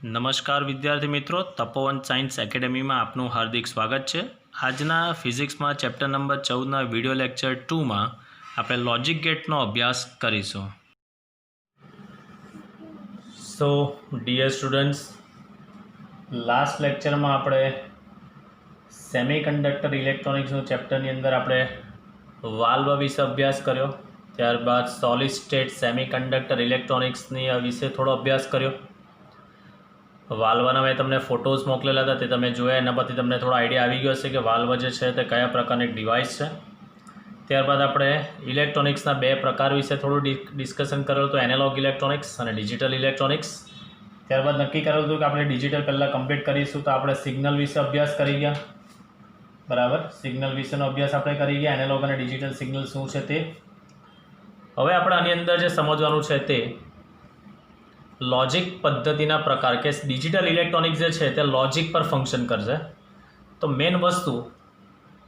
નમસ્કાર વિદ્યાર્થી મિત્રો, તપોવન સાયન્સ એકેડેમીમાં આપનું હાર્દિક સ્વાગત છે। આજના ફિઝિક્સમાં ચેપ્ટર નંબર 14ના વિડિયો લેક્ચર 2માં આપણે લોજિક ગેટનો અભ્યાસ કરીશું। સો ડિયર સ્ટુડન્ટ્સ, લાસ્ટ લેક્ચરમાં આપણે સેમિકન્ડક્ટર ઇલેક્ટ્રોનિક્સનું ચેપ્ટરની અંદર આપણે વાલ્વ વિશે અભ્યાસ કર્યો, ત્યારબાદ સોલિડ સ્ટેટ સેમિકન્ડક્ટર ઇલેક્ટ્રોનિક્સની વિશે થોડો અભ્યાસ કર્યો। વાલ્વના મેં તમને ફોટોઝ મોકલેલા હતા, તે તમે જોયા, એના પરથી તમને થોડો આઈડિયા આવી ગયો હશે કે વાલ્વ જે છે તે કયા પ્રકારની એક ડિવાઇસ છે। ત્યારબાદ આપણે ઇલેક્ટ્રોનિક્સના બે પ્રકાર વિશે થોડું ડિસ્કશન કરેલું હતું, એનાલોગ ઇલેક્ટ્રોનિક્સ અને ડિજિટલ ઇલેક્ટ્રોનિક્સ। ત્યારબાદ નક્કી કરેલું હતું કે આપણે ડિજિટલ પહેલાં કમ્પ્લીટ કરીશું, તો આપણે સિગ્નલ વિશે અભ્યાસ કરી ગયા, બરાબર। સિગ્નલ વિશેનો અભ્યાસ આપણે કરી ગયા, એનાલોગ અને ડિજિટલ સિગ્નલ શું છે તે। હવે આપણે આની અંદર જે સમજવાનું છે તે લોજિક પદ્ધતિના પ્રકાર, કે ડિજિટલ ઇલેક્ટ્રોનિક્સ જે છે તે લોજિક પર ફંક્શન કરશે। તો મેઇન વસ્તુ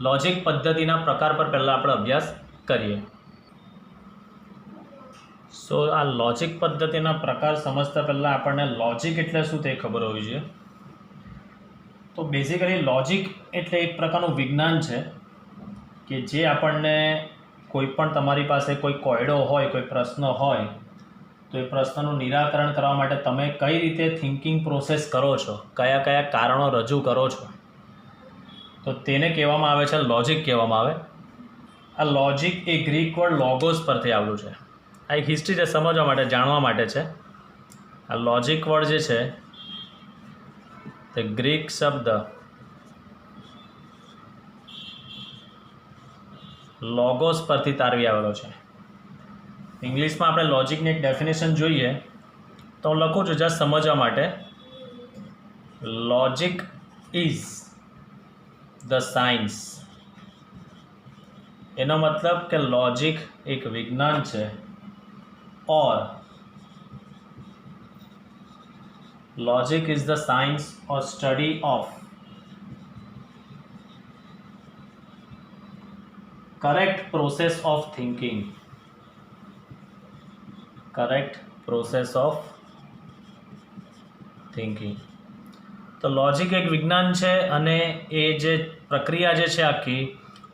લોજિક પદ્ધતિના પ્રકાર પર પહેલાં આપણે અભ્યાસ કરીએ। સો આ લોજિક પદ્ધતિના પ્રકાર સમજતા પહેલાં આપણને લોજિક એટલે શું તે ખબર હોવી જોઈએ। તો બેઝિકલી લોજિક એટલે એક પ્રકારનું વિજ્ઞાન છે કે જે આપણને કોઈ પણ તમારી પાસે કોઈ કોયડો હોય, કોઈ પ્રશ્ન હોય, તો એ પ્રશ્નનું નિરાકરણ કરવા માટે તમે કઈ રીતે થિંકિંગ પ્રોસેસ કરો છો, કયા કયા કારણો રજૂ કરો છો, તો તેને કહેવામાં આવે છે લોજિક કહેવામાં આવે। આ લોજિક એ ગ્રીક વર્ડ લોગોસ પરથી આવ્યું છે। આ એક હિસ્ટ્રી છે, સમજવા માટે, જાણવા માટે છે। આ લોજિક વર્ડ જે છે તે ગ્રીક શબ્દ લોગોસ પરથી તારવી આવેલો છે। ઇંગ્લિશમાં આપણે લોજિકની એક ડેફિનેશન જોઈએ તો હું લખું છું જસ્ટ સમજવા માટે। લોજિક ઇઝ ધ સાયન્સ, એનો મતલબ કે લોજિક એક વિજ્ઞાન છે, or logic is the science or study of correct process of thinking, correct process of thinking. તો લોજિક એક વિજ્ઞાન છે અને એ જે પ્રક્રિયા જે છે આખી,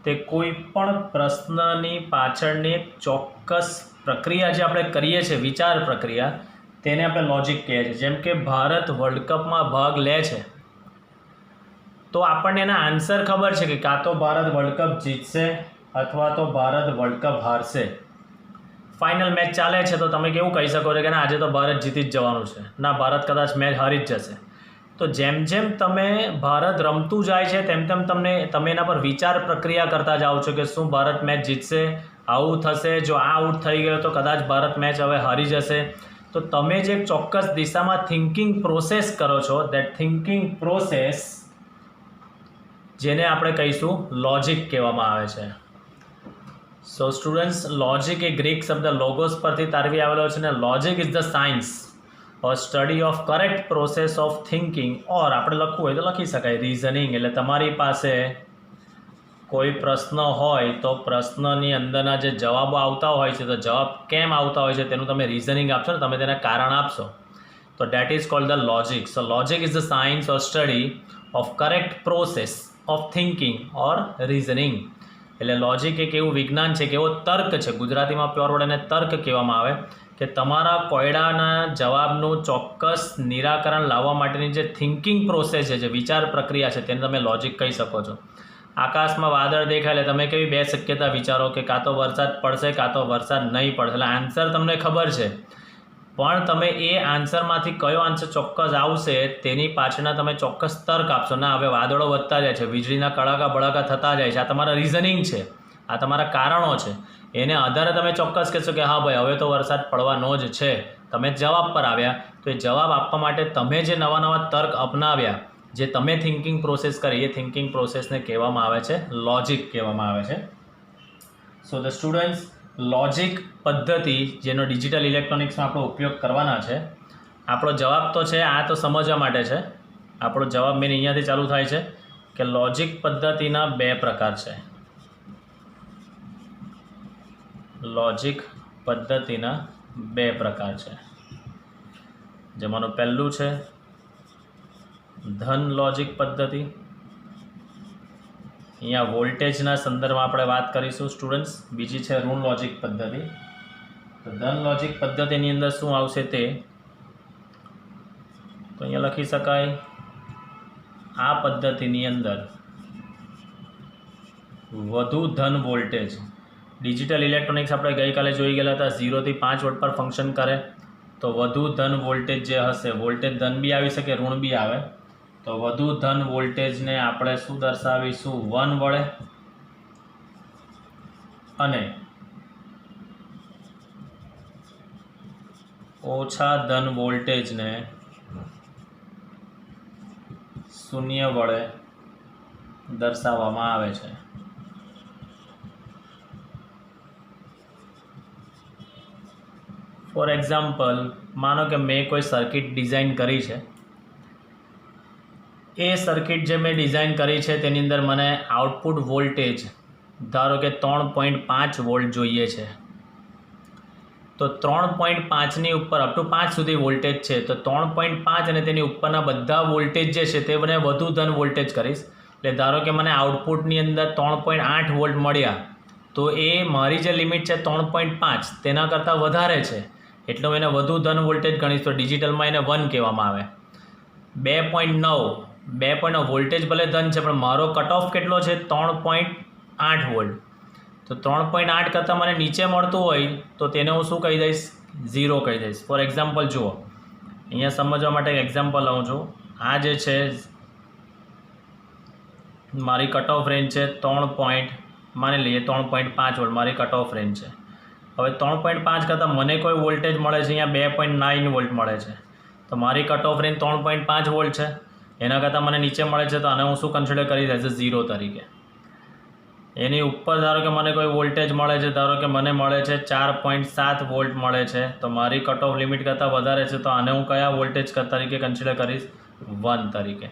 તે કોઈ પણ પ્રશ્નની પાછળની એક ચોક્કસ પ્રક્રિયા જે આપણે કરીએ છીએ, વિચાર પ્રક્રિયા, તેને આપણે લોજિક કહીએ છીએ। જેમ કે ભારત વર્લ્ડ કપમાં ભાગ લે છે તો આપણને એના આન્સર ખબર છે કે કાં તો ભારત વર્લ્ડ કપ જીતશે અથવા તો ભારત વર્લ્ડ કપ હારશે। ફાઇનલ મેચ ચાલે છે તો તમે કેવું કહી શકો છો કે ના, આજે તો ભારત જીતી જ જવાનું છે, ના, ભારત કદાચ મેચ હારી જ જશે। તો જેમ જેમ તમે ભારત રમતું જાય છે તેમ તેમ તમે એના પર વિચાર પ્રક્રિયા કરતા જાઓ છો કે શું ભારત મેચ જીતશે, આવું થશે, જો આ આઉટ થઈ ગયો તો કદાચ ભારત મેચ હવે હારી જશે। તો તમે જે ચોક્કસ દિશામાં થિંકિંગ પ્રોસેસ કરો છો, દેટ થિંકિંગ પ્રોસેસ, જેને આપણે કહીશું લોજિક કહેવામાં આવે છે। સો સ્ટુડન્ટ્સ, લોજિક એ ગ્રીક શબ્દ લોગોસ પરથી તારવી આવેલો છે ને logic is the science or study of correct process of thinking, or આપણે લખવું હોય તો લખી શકાય રિઝનિંગ। એટલે તમારી પાસે કોઈ પ્રશ્ન હોય તો પ્રશ્નની અંદરના જે જવાબો આવતા હોય છે, તો જવાબ કેમ આવતા હોય છે તેનું તમે રિઝનિંગ આપશો ને, તમે તેને કારણ આપશો, તો that is called the logic. So logic is the science or study of correct process of thinking or reasoning. એટલે લોજિક એક એવું વિજ્ઞાન છે કે એવો તર્ક છે, ગુજરાતીમાં પ્યોર વર્ડ એને તર્ક કહેવામાં આવે, કે તમારા કોયડાના જવાબનું ચોક્કસ નિરાકરણ લાવવા માટેની જે થિંકિંગ પ્રોસેસ છે, જે વિચાર પ્રક્રિયા છે, તેને તમે લોજિક કહી શકો છો। આકાશમાં વાદળ દેખાય એટલે તમે કેવી બે શક્યતા વિચારો કે કાં તો વરસાદ પડશે કાં તો વરસાદ નહીં પડશે। એટલે આન્સર તમને ખબર છે, પણ તમે એ આન્સરમાંથી કયો આન્સર ચોક્કસ આવશે તેની પાછળના તમે ચોક્કસ તર્ક આપશો। ના, હવે વાદળો વધતા જાય છે, વીજળીના કડાકા બડાકા થતા જાય છે, આ તમારા રિઝનિંગ છે, આ તમારા કારણો છે, એને આધારે તમે ચોક્કસ કહેશો કે હા ભાઈ, હવે તો વરસાદ પડવાનો જ છે। તમે જવાબ પર આવ્યા, તો એ જવાબ આપવા માટે તમે જે નવા નવા તર્ક અપનાવ્યા, જે તમે થિંકિંગ પ્રોસેસ કરી, એ થિંકિંગ પ્રોસેસને કહેવામાં આવે છે લોજિક કહેવામાં આવે છે। સો ધ સ્ટુડન્ટ્સ, લોજિક પદ્ધતિ જેનો ડિજિટલ ઇલેક્ટ્રોનિક્સમાં આપણો ઉપયોગ કરવાના છે, આપણો જવાબ તો છે, આ તો સમજવા માટે છે। આપણો જવાબ મેન અહીંયાથી ચાલુ થાય છે કે લોજિક પદ્ધતિના બે પ્રકાર છે। લોજિક પદ્ધતિના બે પ્રકાર છે, જેમાંનું પહેલું છે ધન લોજિક પદ્ધતિ. અહીંયા વોલ્ટેજના સંદર્ભમાં આપણે વાત કરીશું સ્ટુડન્ટ્સ. બીજી છે ઋણ લોજિક પદ્ધતિ. તો ધન લોજિક પદ્ધતિની અંદર શું આવશે તે તો અહીંયા લખી શકાય, આ પદ્ધતિની અંદર વધુ ધન વોલ્ટેજ, ડિજિટલ ઇલેક્ટ્રોનિક્સ આપણે ગઈકાલે જોઈ ગયેલા હતા 0 થી 5 વોલ્ટ પર ફંક્શન કરે. તો વધુ ધન વોલ્ટેજ જે હશે, વોલ્ટેજ ધન બી આવી શકે, ઋણ બી આવે. તો વધુ ધન વોલ્ટેજને આપણે શું દર્શાવીશું? 1 વડે. અને ઓછા ધન વોલ્ટેજને 0 વડે દર્શાવવામાં આવે છે. ફોર એક્ઝામ્પલ, માનો કે મેં કોઈ સર્કિટ ડિઝાઇન કરી છે. એ સર્કિટ જે મેં ડિઝાઇન કરી છે તેની અંદર મને આઉટપુટ વોલ્ટેજ ધારો કે 3.5 વોલ્ટ જોઈએ છે. તો 3.5ની ઉપર અપ ટુ 5 સુધી વોલ્ટેજ છે. તો 3.5 અને તેની ઉપરના બધા વોલ્ટેજ જે છે તે મને વધુ ધન વોલ્ટેજ કરીશ. એટલે ધારો કે મને આઉટપુટની અંદર 3.8 વોલ્ટ મળ્યા, તો એ મારી જે લિમિટ છે 3.5 તેના કરતાં વધારે છે, એટલે હું એને વધુ ધન વોલ્ટેજ ગણીશ. તો ડિજિટલમાં એને 1 કહેવામાં આવે. 2.9 વોલ્ટેજ ભલે ધન છે, પણ મારો કટ ઓફ કેટલો છે? 3.8 વોલ્ટ. તો 3.8 કરતાં મને નીચે મળતું હોય તો તેને હું શું કહી દઈશ? 0 કહી દઈશ. ફોર એક્ઝામ્પલ જુઓ, અહીંયા સમજવા માટે એક એક્ઝામ્પલ લઉં છું. આ જે છે મારી કટ ઓફ રેન્જ છે માની લઈએ 3.5 વોલ્ટ મારી કટ ઓફ રેન્જ છે. હવે 3.5 કરતાં મને કોઈ વોલ્ટેજ મળે છે અહીંયા 2.9 વોલ્ટ મળે છે. તો મારી કટ ઓફ રેન્જ 3.5 વોલ્ટ છે, એના કરતાં મને નીચે મળે છે, તો આને હું શું કન્સિડર કરીશ? એઝ અ 0 તરીકે. એની ઉપર ધારો કે મને કોઈ વોલ્ટેજ મળે છે, ધારો કે મને મળે છે 4.7 વોલ્ટ મળે છે, તો મારી કટ ઓફ લિમિટ કરતાં વધારે છે, તો આને હું કયા વોલ્ટેજ તરીકે કન્સિડર કરીશ? 1 તરીકે.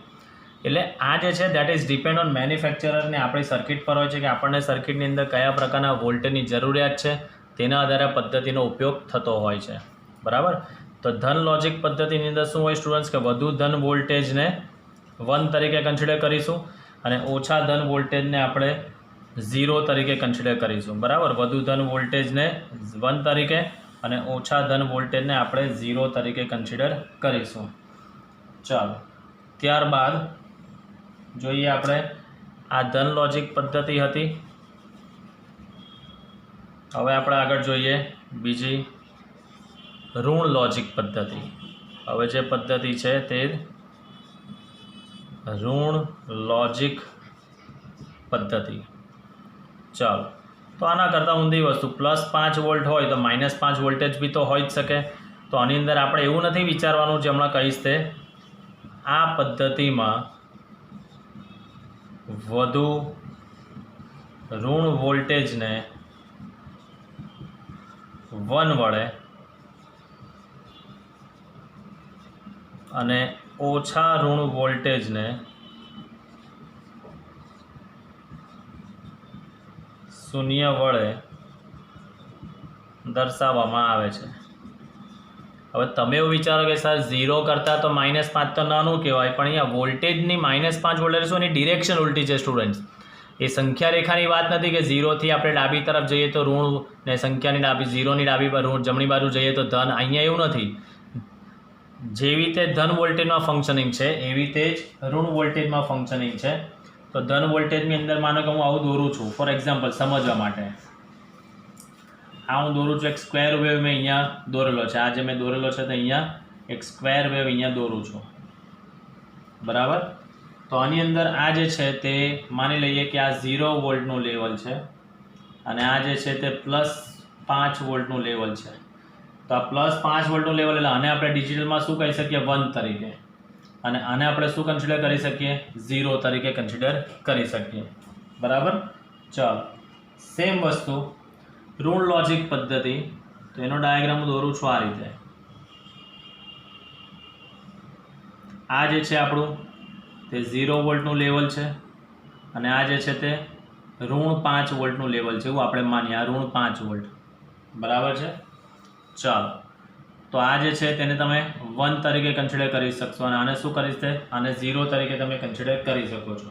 એટલે આ જે છે દેટ ઇઝ ડિપેન્ડ ઓન મેન્યુફેક્ચરરને આપણી સર્કિટ પર હોય છે કે આપણને સર્કિટની અંદર કયા પ્રકારના વોલ્ટેજની જરૂરિયાત છે, તેના આધારે પદ્ધતિનો ઉપયોગ થતો હોય છે. બરાબર. તો ધન લોજિક પદ્ધતિની અંદર શું હોય સ્ટુડન્ટ્સ? કે વધુ ધન વોલ્ટેજને 1 તરીકે કન્સિડર કરીશું અને ઓછા ધન વોલ્ટેજને આપણે 0 તરીકે કન્સિડર કરીશું. બરાબર. વધુ ધન વોલ્ટેજને 1 તરીકે અને ઓછા ધન વોલ્ટેજને આપણે 0 તરીકે કન્સિડર કરીશું. ચાલો, ત્યારબાદ જોઈએ આપણે, આ ધન લોજિક પદ્ધતિ હતી. હવે આપણે આગળ જોઈએ બીજી ઋણ લોજિક પદ્ધતિ. હવે જે પદ્ધતિ છે તે ઋણ લોજિક પદ્ધતિ. ચાલો, તો આના કરતાં ઊંધી વસ્તુ, +5 વોલ્ટ હોય તો -5 વોલ્ટેજ બી તો હોઈ જ શકે. તો આની અંદર આપણે એવું નથી વિચારવાનું જે હમણાં કહીશ તે, આ પદ્ધતિમાં વધુ ઋણ વોલ્ટેજને 1 વડે અને ઓછા ઋણ વોલ્ટેજને 0 વડે દર્શાવવામાં આવે છે. હવે તમે એવું વિચારો કે સર 0 કરતાં તો -5 તો નાનું કહેવાય, પણ અહીંયા વોલ્ટેજની -5 વોલ્ટ શું, એની ડિરેક્શન ઉલટી છે સ્ટુડન્ટ્સ. એ સંખ્યા રેખાની વાત નથી કે 0થી આપણે ડાબી તરફ જઈએ તો ઋણ ને સંખ્યાની ડાબી 0ની ડાબી પર ઋણ, જમણી બાજુ જઈએ તો ધન. અહીંયા એવું નથી. જેવી રીતે ધન વોલ્ટેજમાં ફંક્શનિંગ છે એવી રીતે જ ઋણ વોલ્ટેજમાં ફંક્શનિંગ છે. તો ધન વોલ્ટેજની અંદર માનો કે હું આવું દોરું છું, ફોર એક્ઝામ્પલ સમજવા માટે. આ હું દોરું છું એક સ્ક્વેર વેવ, મેં અહીંયા દોરેલો છે. આ જે મેં દોરેલો છે તો અહીંયા એક સ્ક્વેર વેવ અહીંયા દોરું છું. બરાબર. તો આની અંદર આ જે છે તે માની લઈએ કે આ 0 વોલ્ટનું લેવલ છે અને આ જે છે તે +5 વોલ્ટનું લેવલ છે. તો આ +5 વોલ્ટનું લેવલ, એટલે આને આપણે ડિજિટલમાં શું કહી શકીએ? 1 તરીકે. અને આને આપણે શું કન્સિડર કરી શકીએ? 0 તરીકે કન્સિડર કરી શકીએ. બરાબર. ચાલો, સેમ વસ્તુ ઋણ લોજિક પદ્ધતિ. તો એનો ડાયાગ્રામ દોરું છું આ રીતે. આ જે છે આપણું તે 0 વોલ્ટનું લેવલ છે અને આ જે છે તે -5 વોલ્ટનું લેવલ છે, એવું આપણે માનીએ. આ -5 વોલ્ટ. બરાબર છે. ચાલો, તો આ જે છે તેને તમે 1 તરીકે કન્સિડર કરી શકશો અને આને શું કરી છે, આને 0 તરીકે તમે કન્સિડર કરી શકો છો.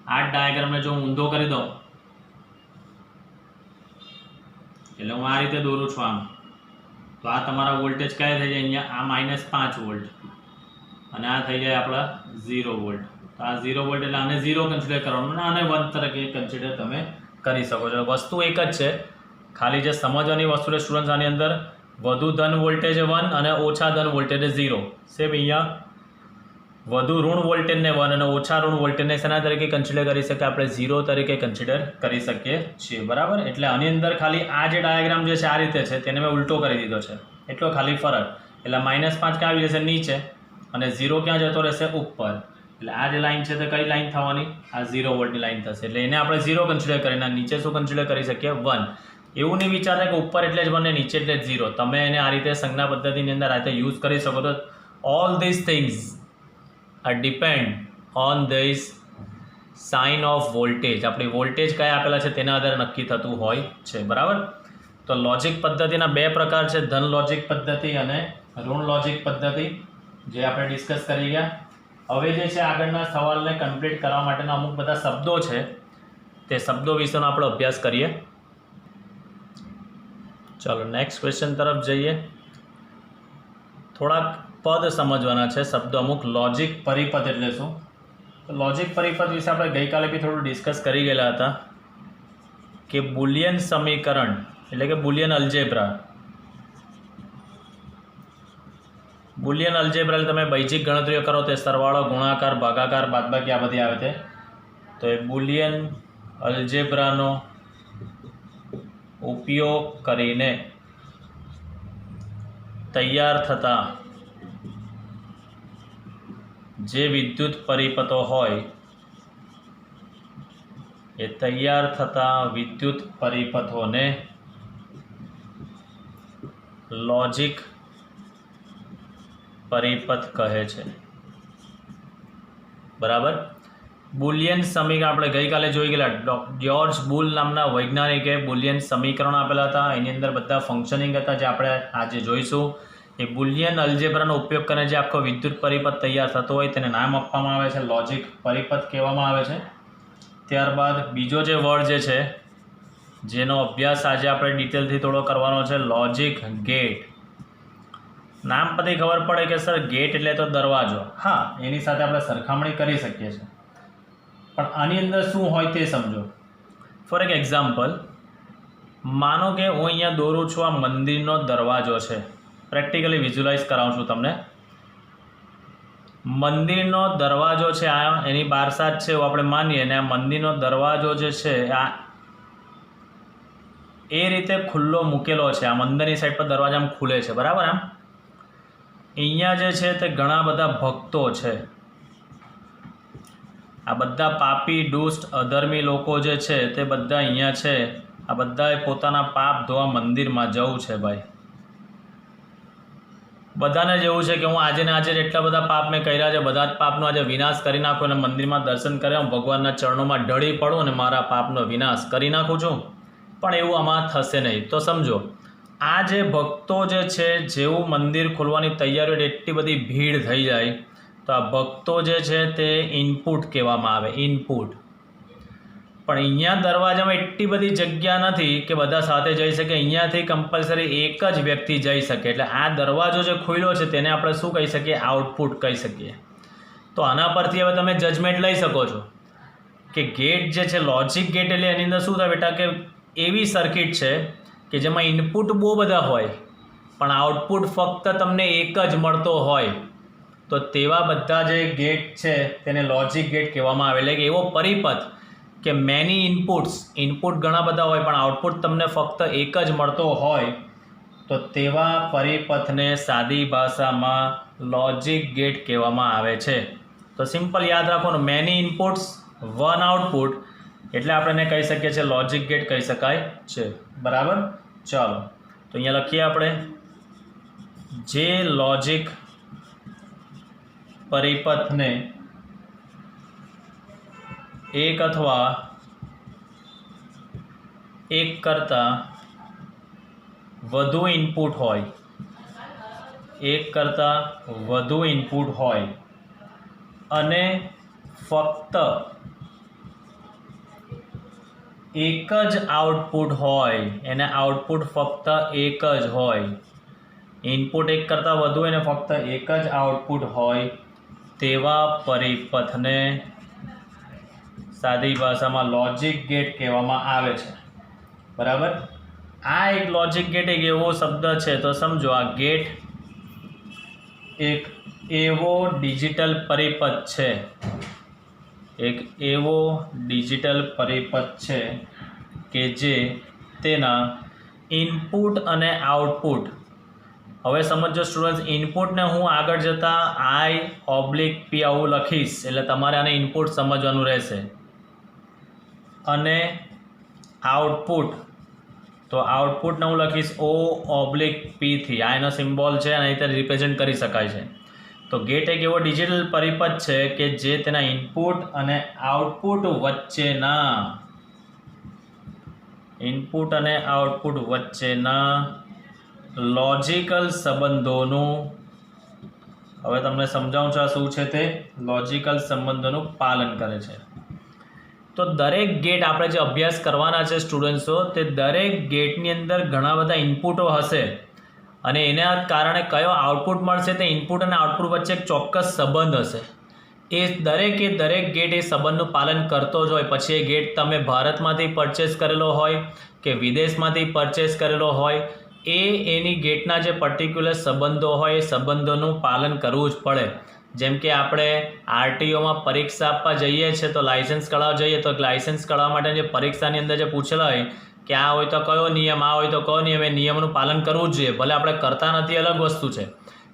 આ ડાયાગ્રામને જો હું ઊંધો કરી દઉં એટલે હું આ રીતે દોરું છું આમ, તો આ તમારા વોલ્ટેજ કયા થઈ જાય અહીંયા, આ -5 વોલ્ટ અને આ થઈ જાય આપણા 0 વોલ્ટ. તો આ 0 વોલ્ટ એટલે આને 0 કન્સિડર કરવાનું અને આને 1 તરીકે કન્સિડર તમે કરી શકો છો. વસ્તુ એક જ છે, ખાલી જે સમજવાની વસ્તુ છે સ્ટુડન્ટ્સ, આની અંદર વધુ ધન વોલ્ટેજ 1 અને ઓછા ધન વોલ્ટેજ 0. સેમ અહીંયા વધુ ઋણ વોલ્ટેજને 1 અને ઓછા ઋણ વોલ્ટેજને શેના તરીકે કન્સિડર કરી શકીએ, આપણે 0 તરીકે કન્સિડર કરી શકીએ છીએ. બરાબર, એટલે આની અંદર ખાલી આ જે ડાયાગ્રામ જે છે આ રીતે છે તેને મેં ઉલટો કરી દીધો છે, એટલો ખાલી ફરક. એટલે -5 ક્યાં આવી જશે, નીચે, અને 0 ક્યાં જતો રહેશે, ઉપર. એટલે આ જે લાઈન છે તે કઈ લાઈન થવાની, આ 0 વોલ્ટની લાઈન થશે. એટલે એને આપણે 0 કન્સિડર કરીને નીચે શું કન્સિડર કરી શકીએ, 1. એવું નહીં વિચારતા કે ઉપર એટલે જ 1 ને નીચે એટલે જ 0. તમે એને આ રીતે સંજ્ઞા પદ્ધતિની અંદર આ રીતે યુઝ કરી શકો તો all this things are depend on this sign of voltage. આપણી વોલ્ટેજ કયા આપેલા છે તેના આધારે નક્કી થતું હોય છે. બરાબર, તો લોજિક પદ્ધતિના 2 પ્રકાર છે, ધન લોજિક પદ્ધતિ અને ઋણ લોજિક પદ્ધતિ, જે આપણે ડિસ્કસ કરી ગયા. હવે જે છે આગળના સવાલને કમ્પ્લીટ કરવા માટેના અમુક બધા શબ્દો છે, તે શબ્દો વિશેનો આપણે અભ્યાસ કરીએ. ચાલો નેક્સ્ટ ક્વેશ્ચન તરફ જઈએ. થોડાક પદ સમજવાના છે, શબ્દો અમુક. લોજિક પરિપથ એટલે શું? તો લોજિક પરિપથ વિશે આપણે ગઈકાલે બી થોડું ડિસ્કસ કરી ગયેલા હતા કે બુલિયન સમીકરણ એટલે કે બુલિયન અલ્જેબ્રા. બુલિયન અલ્જેબ્રા એટલે તમે બૈજિક ગણતરીઓ કરો તે સરવાળો, ગુણાકાર, ભાગાકાર, બાદબાકી આ બધી આવે છે. તો એ બુલિયન અલ્જેબ્રાનો ઉપયોગ કરીને તૈયાર થતા જે વિદ્યુત પરિપથો હોય એ તૈયાર થતા વિદ્યુત પરિપથોને લોજિક પરિપથ કહે છે. બરાબર, બુલિયન સમીકરણ આપણે ગઈકાલે જોઈ ગયેલા. જ્યોર્જ બુલ નામના વૈજ્ઞાનિકે બુલિયન સમીકરણો આપેલા હતા, એની અંદર બધા ફંક્શનિંગ હતા જે આપણે આજે જોઈશું. એ બુલિયન અલ્જેબ્રાનો ઉપયોગ કરીને જે આખો વિદ્યુત પરિપથ તૈયાર થતો હોય તેને નામ આપવામાં આવે છે, લોજિક પરિપથ કહેવામાં આવે છે. ત્યારબાદ બીજો જે વર્ડ જે છે જેનો અભ્યાસ આજે આપણે ડિટેલથી થોડો કરવાનો છે, લોજિક ગેટ. નામ પરથી ખબર પડે કે સર ગેટ એટલે તો દરવાજો. હા, એની સાથે આપણે સરખામણી કરી શકીએ છીએ, પણ આની અંદર શું હોય તે સમજો. ફોર એક એક્ઝામ્પલ, માનો કે હું અહીંયા દોરું છું, આ મંદિરનો દરવાજો છે. પ્રેક્ટિકલી વિઝ્યુલાઇઝ કરાવું છું તમને. મંદિરનો દરવાજો છે, આ એની બારસાત છે એવું આપણે માનીએ, અને આ મંદિરનો દરવાજો જે છે આ એ રીતે ખુલ્લો મૂકેલો છે. આમ અંદરની સાઈડ પર દરવાજા આમ ખુલે છે. બરાબર, આમ અહીંયા જે છે તે ઘણા બધા ભક્તો છે. આ બધા પાપી, દુષ્ટ, અધર્મી લોકો જે છે તે બધા અહીંયા છે. આ બધાએ પોતાના પાપ ધોવા મંદિરમાં જવું છે. ભાઈ, બધાને જ એવું છે કે હું આજે ને આજે એટલા બધા પાપ મેં કર્યા છે, બધા જ પાપનો આજે વિનાશ કરી નાખું અને મંદિરમાં દર્શન કર્યા, હું ભગવાનના ચરણોમાં ઢળી પડું અને મારા પાપનો વિનાશ કરી નાખું છું. પણ એવું આમાં થશે નહીં. તો સમજો, આ જે ભક્તો જે છે, જેવું મંદિર ખોલવાની તૈયારી એટલી બધી ભીડ થઈ જાય તો આ ભક્તો જે છે તે ઇનપુટ કહેવામાં આવે, ઇનપુટ. પણ અહીંયા દરવાજામાં એટલી બધી જગ્યા નથી કે બધા સાથે જઈ શકે. અહીંયાથી કમ્પલસરી એક જ વ્યક્તિ જઈ શકે. એટલે આ દરવાજો જે ખુલ્યો છે તેને આપણે શું કહી શકીએ, આઉટપુટ કહી શકીએ. તો આના પરથી હવે તમે જજમેન્ટ લઈ શકો છો કે ગેટ જે છે, લોજિક ગેટ એટલે એની અંદર શું થાય બેટા કે એવી સર્કિટ છે કે જેમાં ઇનપુટ બહુ બધા હોય પણ આઉટપુટ ફક્ત તમને એક જ મળતો હોય. તો તેવા બધા જે ગેટ છે તેને લોજિક ગેટ કહેવામાં આવે. એટલે કે એવો પરિપથ કે મેની ઇનપુટ ઘણા બધા હોય પણ આઉટપુટ તમને ફક્ત એક જ મળતો હોય, તો તેવા પરિપથને સાદી ભાષામાં લોજિક ગેટ કહેવામાં આવે છે. તો સિમ્પલ યાદ રાખવાનું, મેની ઇનપુટ્સ, વન આઉટપુટ, એટલે આપણે એને કહી શકીએ છીએ લોજિક ગેટ કહી શકાય છે. બરાબર, ચાલો તો અહીંયા લખીએ આપણે, જે લોજિક પરિપથને એક અથવા એક કરતાં વધુ ઇનપુટ હોય એક કરતાં વધુ ઇનપુટ હોય અને ફક્ત એક જ આઉટપુટ હોય, એને આઉટપુટ ફક્ત એક જ હોય, ઇનપુટ એક કરતાં વધુ અને ફક્ત એક જ આઉટપુટ હોય તેવા પરિપથને સાદી ભાષામાં લોજિક ગેટ કહેવામાં આવે છે. બરાબર. આ એક લોજિક ગેટ એક એવો શબ્દ છે, તો સમજો આ ગેટ એક એવો ડિજિટલ પરિપથ છે, એક એવો ડિજિટલ પરિપથ છે કે જે તેના ઇનપુટ અને આઉટપુટ, હવે સમજો સ્ટુડન્ટ્સ, ઇનપુટને હું આગળ જતાં I/P આવું લખીશ એટલે તમારે આને ઇનપુટ સમજવાનું રહેશે, અને આઉટપુટ, તો આઉટપુટને હું લખીશ O/P થી. આ એનો સિમ્બોલ છે અને રીતે રિપ્રેઝેન્ટ કરી શકાય છે. તો ગેટ એક એવો ડિજિટલ પરિપથ છે કે જે તેના ઇનપુટ અને આઉટપુટ વચ્ચેના લોજિકલ સંબંધોનું, હવે તમને સમજાવું છું આ શું છે તે, લોજિકલ સંબંધોનું પાલન કરે છે. તો દરેક ગેટ આપણે જે અભ્યાસ કરવાના છે સ્ટુડન્ટ્સો, તે દરેક ગેટની અંદર ઘણા બધા ઇનપુટો હશે અને એના કારણે કયો આઉટપુટ મળશે તે ઇનપુટ અને આઉટપુટ વચ્ચે એક ચોક્કસ સંબંધ હશે. એ દરેક ગેટ એ સંબંધનું પાલન કરતો જ હોય. પછી એ ગેટ તમે ભારતમાંથી પરચેસ કરેલો હોય કે વિદેશમાંથી પરચેસ કરેલો હોય, એની ગેટના જે પર્ટિક્યુલર સંબંધો હોય એ સંબંધોનું પાલન કરવું જ પડે. જેમ કે આપણે RTOમાં પરીક્ષા આપવા જઈએ છીએ તો લાઇસન્સ કઢાવવા જઈએ તો લાઇસન્સ કઢાવવા માટે જે પરીક્ષાની અંદર જે પૂછેલા હોય કે આ હોય તો કયો નિયમ, આ હોય તો કયો નિયમ, એ નિયમોનું પાલન કરવું જ જોઈએ. ભલે આપણે કરતા નથી અલગ વસ્તુ છે,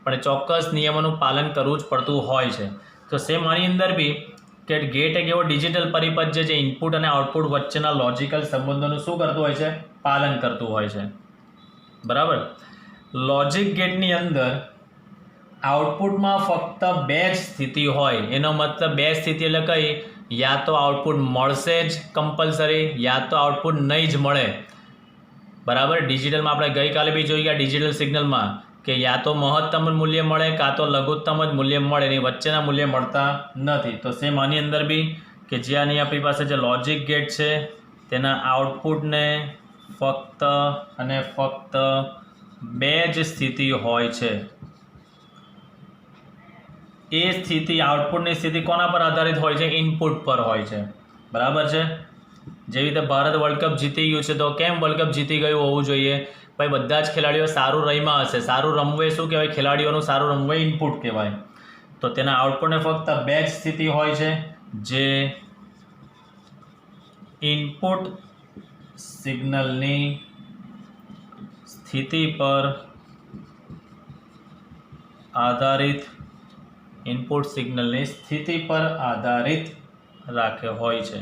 પણ ચોક્કસ નિયમોનું પાલન કરવું જ પડતું હોય છે. તો સેમ આની અંદર બી કે ગેટ એક એવો ડિજિટલ પરિપથ છે જે ઇનપુટ અને આઉટપુટ વચ્ચેના લોજિકલ સંબંધોનું શું કરતું હોય છે? પાલન કરતું હોય છે. બરાબર. લોજિક ગેટની અંદર આઉટપુટમાં ફક્ત બે જ સ્થિતિ હોય. એનો મતલબ બે સ્થિતિ એટલે કઈ? યા તો આઉટપુટ મળશે જ કમ્પલસરી, યા તો આઉટપુટ નહીં જ મળે. બરાબર. ડિજિટલમાં આપણે ગઈકાલે બી જોઈ ગયા ડિજિટલ સિગ્નલમાં કે યા તો મહત્તમ મૂલ્ય મળે કાં તો લઘુત્તમ જ મૂલ્ય મળે, એની વચ્ચેના મૂલ્ય મળતા નથી. તો સેમ આની અંદર બી કે જે આની આપણી પાસે જે લોજિક ગેટ છે તેના આઉટપુટને ફક્ત અને ફક્ત બે જ સ્થિતિ હોય છે. એ સ્થિતિ, આઉટપુટની સ્થિતિ કોના પર આધારિત હોય છે? ઇનપુટ પર હોય છે. બરાબર છે. જેવી રીતે ભારત વર્લ્ડ કપ જીતી ગયું છે, તો કેમ વર્લ્ડ કપ જીતી ગયું હોવું જોઈએ? ભાઈ બધા જ ખેલાડીઓ સારું રમ્યા હશે. સારું રમવું એ શું કહેવાય? ખેલાડીઓનું સારું રમવું ઇનપુટ કહેવાય. તો તેના આઉટપુટને ફક્ત બે જ સ્થિતિ હોય છે, જે ઇનપુટ સિગ્નલની સ્થિતિ પર આધારિત, ઇનપુટ સિગ્નલની સ્થિતિ પર આધારિત રાખે હોય છે.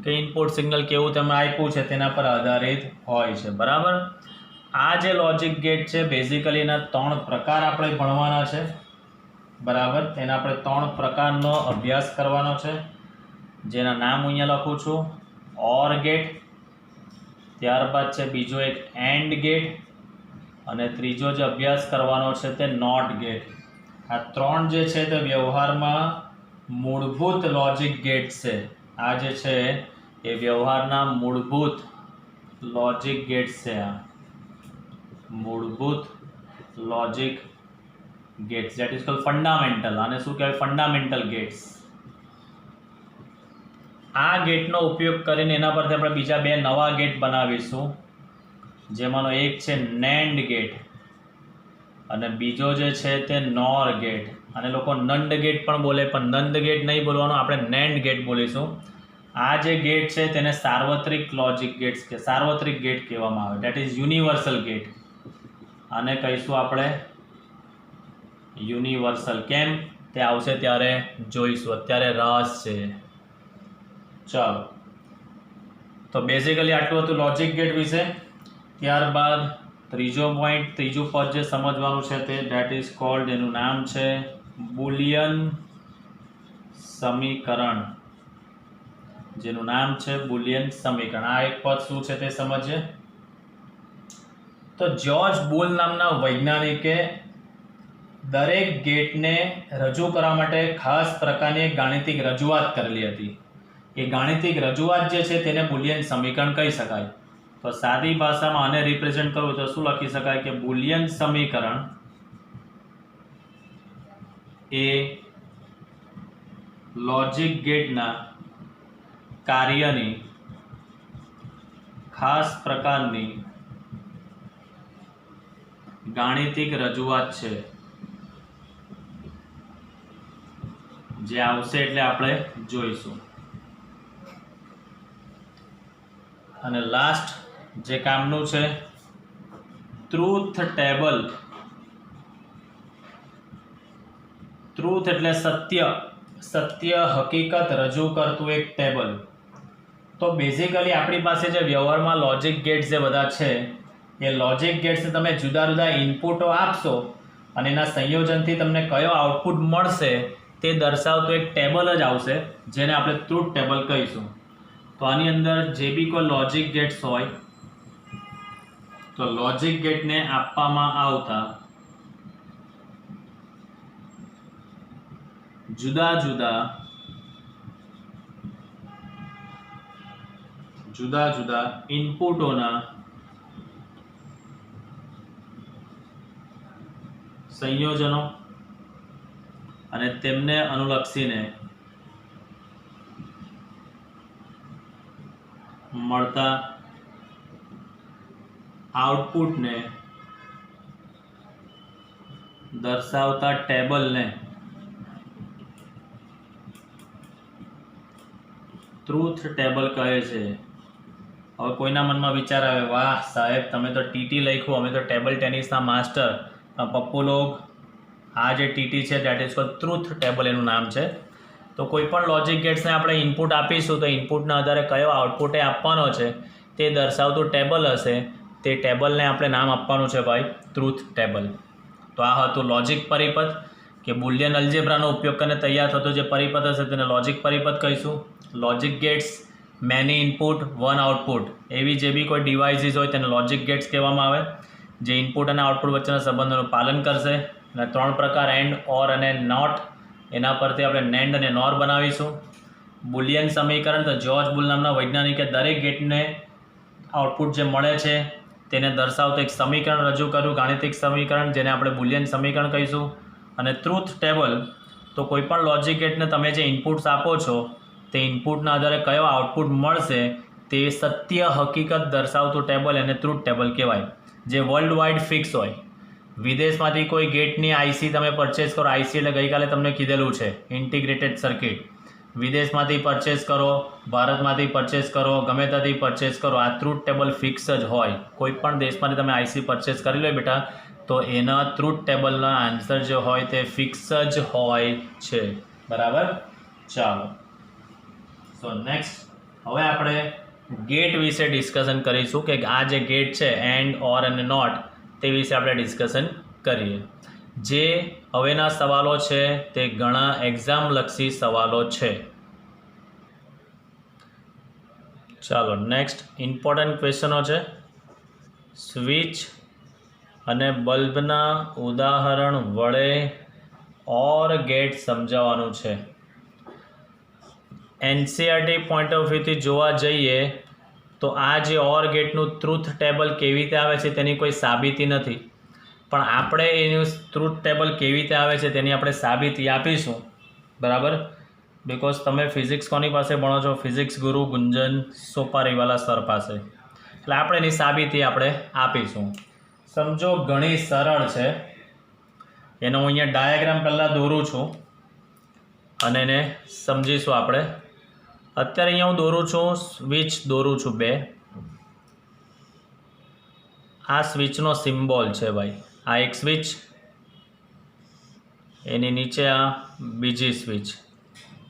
કે ઇનપુટ સિગ્નલ કેવું તમે આપ્યું છે તેના પર આધારિત હોય છે. બરાબર. આ જે લોજિક ગેટ છે બેઝિકલી એના 3 પ્રકાર આપણે ભણવાના છે. બરાબર. તેના આપણે 3 પ્રકારનો અભ્યાસ કરવાનો છે, જેના નામ હું અહીંયા લખું છું. OR ગેટ, ત્યારબાદ છે બીજો એક AND ગેટ, અને ત્રીજો જે અભ્યાસ કરવાનો છે તે NOT ગેટ. આ 3 જે છે તે વ્યવહારમાં મૂળભૂત લોજિક ગેટ છે. આ જે છે એ વ્યવહારના મૂળભૂત લોજિક ગેટ્સ છે. આ મૂળભૂત logic gates, that is called fundamental. આને શું કહેવાય? Fundamental gates. આ ગેટનો ઉપયોગ કરીને એના પરથી આપણે બીજા 2 નવા ગેટ બનાવીશું, જેમાંનો એક છે NAND ગેટ અને બીજો જે છે તે NOR ગેટ. અને લોકો નંદ ગેટ પણ બોલે, પણ નંદ ગેટ નહીં બોલવાનું, આપણે NAND ગેટ બોલીશું. આ જે ગેટ છે તેને સાર્વત્રિક લોજિક ગેટ્સ કે સાર્વત્રિક ગેટ કહેવામાં આવે, ધેટ ઇઝ યુનિવર્સલ ગેટ. આને કહીશું આપણે યુનિવર્સલ. કેમ? તે આવશે ત્યારે જોઈશું, અત્યારે રસ છે. ચાલો, તો બેઝિકલી આટલું હતું લોજિક ગેટ વિશે. ત્યારબાદ ત્રીજો પોઈન્ટ, ત્રીજું પદ જે સમજવાનું છે તે ધેટ ઇઝ કોલ્ડ, એનું નામ છે બુલિયન સમીકરણ. જેનું નામ છે બુલિયન સમીકરણ. આ એક પદ શું છે તે સમજીએ. તો જ્યોર્જ બુલ નામના વૈજ્ઞાનિકે દરેક ગેટને રજૂ કરવા માટે ખાસ પ્રકારની એક ગાણિતિક રજૂઆત કરેલી હતી. એ ગાણિતિક રજૂઆત જે છે તેને બુલિયન સમીકરણ કહી શકાય. તો સાદી ભાષામાં આને રિપ્રેઝેન્ટ કરવું તો શું લખી શકાય કે બુલિયન સમીકરણ એ લોજિક ગેટના કાર્યની ખાસ પ્રકારની ગાણિતિક રજૂઆત છે. જે આવશે એટલે આપણે જોઈશું. અને લાસ્ટ જે કામનું છે ટ્રુથ ટેબલ. ટ્રુથ એટલે સત્ય, સત્ય હકીકત રજૂ કરતું એક ટેબલ. તો બેઝિકલી આપણી પાસે જે વ્યવહારમાં લોજિક ગેટ્સ જે બધા છે એ લોજિક ગેટ્સને તમે જુદા જુદા ઇનપુટો આપશો અને એના સંયોજનથી તમને કયો આઉટપુટ મળશે તે દર્શાવતું એક ટેબલ જ આવશે, જેને આપણે ટ્રુથ ટેબલ કહીશું. તો આની અંદર જે બી કોઈ લોજિક ગેટ્સ હોય તો લોજિક ગેટને આપવામાં આવતા જુદા જુદા ઇનપુટોના સંયોજનો અને તેમને અનુલક્ષીને મળતા આઉટપુટને દર્શાવતા ટેબલને ટ્રુથ ટેબલ કહે છે. હવે કોઈના મનમાં વિચાર આવે, વાહ સાહેબ તમે તો ટીટી લખ્યું, અમે તો ટેબલ ટેનિસના માસ્ટર. પપ્પુ લોગ આ જે ટીટી છે that is called truth table એનું નામ છે. તો કોઈ પણ લોજિક ગેટ્સને આપણે ઇનપુટ આપીશું તો ઇનપુટના આધારે કયો આઉટપુટ એ આપવાનો છે તે દર્શાવતું ટેબલ હશે. તે ટેબલને આપણે નામ આપવાનું છે ભાઈ ટ્રુથ ટેબલ. તો આ હતું લોજિક પરિપથ કે બુલિયન અલ્જેબ્રાનો ઉપયોગ કરીને તૈયાર થતો જે પરિપથ હશે તેને લોજિક પરિપથ કહીશું. Logic gates many input one output એવી જે બી કોઈ ડિવાઇસીસ હોય તેને લોજિક ગેટ્સ કહેવામાં આવે, જે ઇનપુટ અને આઉટપુટ વચ્ચેના સંબંધોનું પાલન કરશે. અને 3 પ્રકાર એન્ડ, ઓર અને નોટ, એના પરથી આપણે નેન્ડ અને નોર બનાવીશું. બુલિયન સમીકરણ તો જ્યોર્જ બુલ નામના વૈજ્ઞાનિકે દરેક ગેટને આઉટપુટ જે મળે છે તેને દર્શાવતું એક સમીકરણ રજૂ કર્યું, ગાણિતિક સમીકરણ, જેને આપણે બુલિયન સમીકરણ કહીશું. અને ટ્રુથ ટેબલ તો કોઈ પણ લોજિક ગેટને તમે જે ઇનપુટ્સ આપો છો તે ઇનપુટના આધારે કયો આઉટપુટ મળશે તે સત્ય હકીકત દર્શાવતું ટેબલ એને ટ્રુથ ટેબલ કહેવાય, જે વર્લ્ડ વાઇડ ફિક્સ હોય. વિદેશમાંથી કોઈ ગેટની આઈસી તમે પરચેસ કરો, આઈસી એટલે ગઈકાલે તમને કીધેલું છે ઇન્ટિગ્રેટેડ સર્કિટ. વિદેશમાંથી પરચેસ કરો, ભારતમાંથી પરચેસ કરો, ગમે ત્યાંથી પરચેસ કરો, આ ટ્રુથ ટેબલ ફિક્સ જ હોય. કોઈ પણ દેશમાંથી તમે આઈસી પરચેસ કરી લો બેટા તો એના ટ્રુથ ટેબલના આન્સર જે હોય તે ફિક્સ જ હોય છે. બરાબર? ચાલો, સો નેક્સ્ટ હવે આપણે ગેટ વિશે ડિસ્કશન કરીશું કે આ જે ગેટ છે એન્ડ, ઓર અને નોટ તે વિશે આપણે ડિસ્કશન કરીએ. જે હવેના સવાલો છે તે ઘણા એક્ઝામલક્ષી સવાલો છે. ચાલો નેક્સ્ટ ઇમ્પોર્ટન્ટ ક્વેશ્ચનો છે. સ્વિચ અને બલ્બના ઉદાહરણ વડે ઓર ગેટ સમજાવવાનું છે. એનસીઆરટી પોઈન્ટ ઓફ વ્યૂથી જોવા જઈએ તો આ જે ઓર ગેટનું ટ્રુથ ટેબલ કેવી રીતે આવે છે તેની કોઈ સાબિતી નથી, પણ આપણે એનું ટ્રુથ ટેબલ કેવી રીતે આવે છે તેની આપણે સાબિતી આપીશું. બરાબર? બિકોઝ તમે ફિઝિક્સ કોની પાસે ભણો છો? ફિઝિક્સ ગુરુ ગુંજન સોપારીવાલા સર પાસે. એટલે આપણે એની સાબિતી આપણે આપીશું. સમજો ઘણી સરળ છે. એનો હું અહીંયા ડાયાગ્રામ પહેલાં દોરું છું અને એને સમજીશું આપણે. અત્યારે અહીંયા હું દોરું છું, સ્વિચ દોરું છું 2. આ સ્વિચનો સિમ્બોલ છે ભાઈ. આ એક સ્વિચ, એની નીચે આ બીજી સ્વિચ.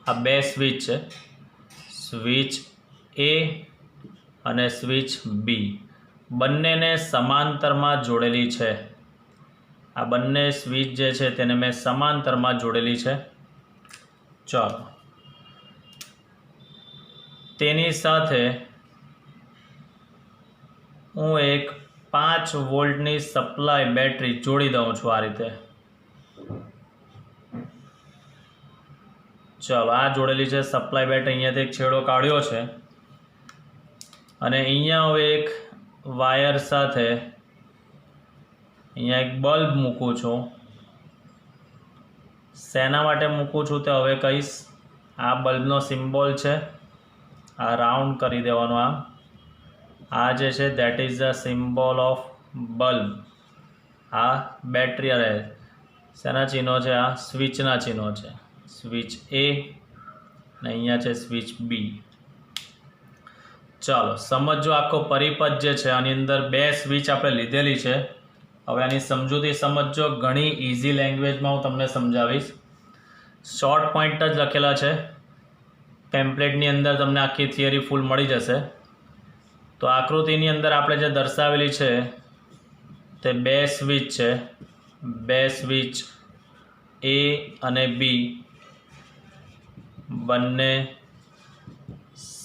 આ 2 સ્વિચ છે, સ્વિચ એ અને સ્વિચ બી. બંનેને સમાંતરમાં જોડેલી છે. આ બંને સ્વિચ જે છે તેને મેં સમાંતરમાં જોડેલી છે. ચાલો, તેની સાથે હું એક 5 વોલ્ટની સપ્લાય બેટરી જોડી દઉં છું આ રીતે. ચાલો, આ જોડેલી છે સપ્લાય બેટરી. અહીંયાથી એક છેડો કાઢ્યો છે અને અહીંયા હવે એક વાયર સાથે અહીંયા એક બલ્બ મૂકું છું. શેના માટે મૂકું છું તે હવે કહીશ. આ બલ્બનો સિમ્બોલ છે, આ રાઉન્ડ કરી દેવાનો. આ જે છે that is the symbol of bulb. આ બેટરી અરે શેના ચિહ્નો છે? આ સ્વિચના ચિહ્નો છે. સ્વિચ એ ને અહીંયા છે સ્વિચ બી. ચાલો સમજો આખો પરિપથ જે છે આની અંદર 2 સ્વિચ આપણે લીધેલી છે. હવે આની સમજૂતી સમજો. ઘણી ઇઝી લેંગ્વેજમાં હું તમને સમજાવીશ. શોર્ટ પોઈન્ટ જ લખેલા છે પેમ્પલેટની અંદર, તમને આખી થિયરી ફૂલ મળી જશે. તો આકૃતિની અંદર આપણે જે દર્શાવેલી છે તે 2 સ્વિચ છે. 2 સ્વિચ એ અને બી બંને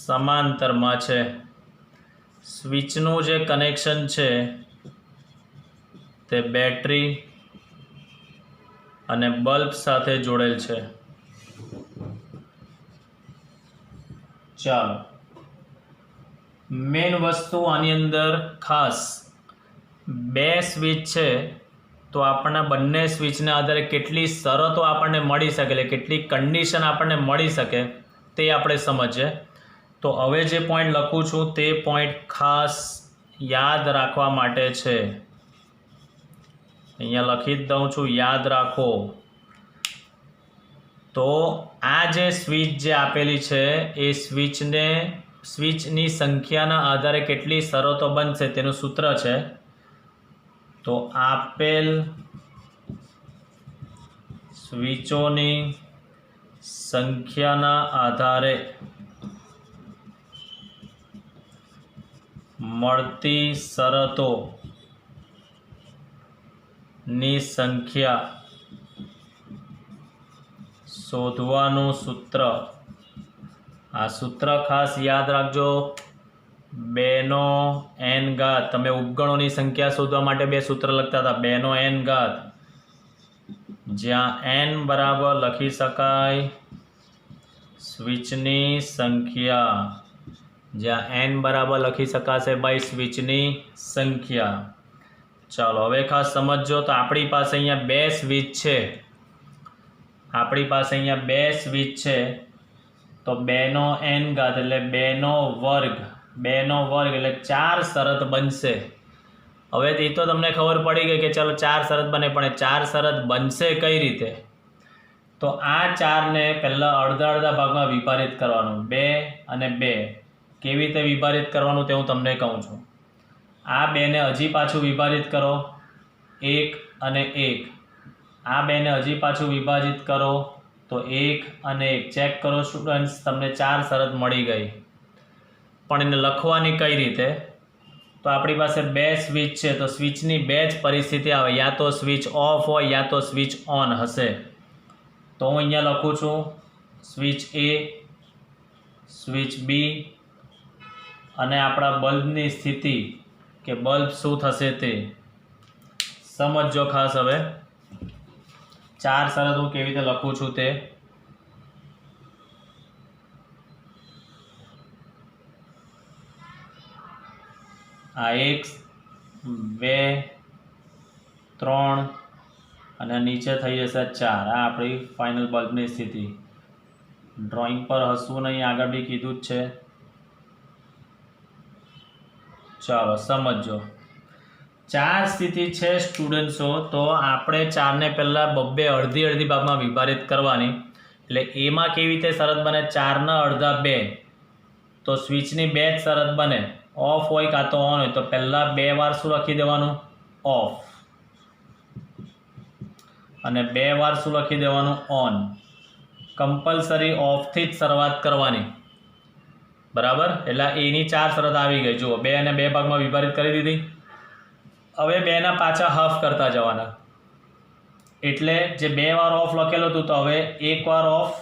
સમાંતરમાં છે. સ્વિચનું જે કનેક્શન છે તે બેટરી અને બલ્બ સાથે જોડેલ છે. ચાલો, મેન વસ્તુ આની અંદર ખાસ 2 સ્વિચ છે તો આપણને બંને સ્વિચના આધારે કેટલી શરતો આપણને મળી શકે, એટલે કેટલી કન્ડિશન આપણને મળી શકે તે આપણે સમજીએ. તો હવે જે પોઈન્ટ લખું છું તે પોઈન્ટ ખાસ યાદ રાખવા માટે છે. અહીંયા લખી જ દઉં છું, યાદ રાખો. તો આ જે સ્વિચ જે આપેલી છે એ સ્વિચની સંખ્યાના આધારે કેટલી શરતો બનશે તેનું સૂત્ર છે. તો આપેલ સ્વિચોની સંખ્યાના આધારે મળતી શરતોની સંખ્યા શોધવાનું સૂત્ર. આ સૂત્ર ખાસ યાદ રાખજો. 2 નો n ઘાત. તમે ઉપગણોની સંખ્યા શોધવા માટે 2 સૂત્ર લખતા હતા. 2 નો n ઘાત, જ્યાં n બરાબર લખી શકાય સ્વિચની સંખ્યા. જ્યાં n બરાબર લખી શકાશે ભાઈ સ્વિચની સંખ્યા. ચાલો હવે ખાસ સમજો. તો આપણી પાસે અહીંયા 2 સ્વિચ છે. આપણી પાસે અહીંયા 2 સ્વિચ છે. તો 2 નો n ઘાત એટલે 2 નો વર્ગ. 2 નો વર્ગ એટલે 4 શરત બનશે. હવે એ તો તમને ખબર પડી ગઈ કે ચાલો 4 શરત બને, પણ 4 શરત બનશે કઈ રીતે? તો આ 4ને પહેલાં અડધા ભાગમાં વિભાજિત કરવાનું. 2 અને 2 કેવી રીતે વિભાજિત કરવાનું તે હું તમને કહું છું. આ 2ને હજી પાછું વિભાજિત કરો. 1 અને 1. આ 2ને હજી પાછું વિભાજિત કરો તો 1 અને 1. ચેક કરો સ્ટુડન્ટ્સ, તમને 4 શરત મળી ગઈ. પણ એને લખવાની કઈ રીતે? તો આપણી પાસે 2 સ્વિચ છે તો સ્વિચની 2 જ પરિસ્થિતિ આવે. યા તો સ્વિચ ઓફ હોય યા તો સ્વિચ ઓન હશે. તો હું અહીંયા લખું છું સ્વિચ એ, સ્વિચ બી અને આપણા બલ્બની સ્થિતિ કે બલ્બ શું થશે તે સમજો ખાસ. હવે 4 શરત હું કેવી રીતે લખું છું તે. આ 1 2 3 અને નીચે થઈ જશે 4. આ આપણી ફાઇનલ બલ્બની સ્થિતિ. ડ્રોઈંગ પર હસવું નહીં, આગળ બી કીધું જ છે. ચાલો સમજો. 4 સ્થિતિ છે સ્ટુડન્ટ્સો. તો આપણે 4ને પહેલાં બબ્બે અડધી ભાગમાં વિભાજિત કરવાની. એટલે એમાં કેવી રીતે શરત બને? 4ના અડધા 2. તો સ્વિચની 2 જ શરત બને. ઓફ હોય કાં તો ઓન હોય. તો પહેલાં 2 વાર શું લખી દેવાનું? ઓફ. અને 2 વાર શું લખી દેવાનું? ઓન. કમ્પલસરી ઓફથી જ શરૂઆત કરવાની. બરાબર? એટલે એની 4 શરત આવી ગઈ. જુઓ, 2 અને 2 ભાગમાં વિભાજિત કરી દીધી. હવે 2ના પાછા હાફ કરતા જવાના. એટલે જે 2 વાર ઓફ લખેલું હતું તો હવે 1 વાર ઓફ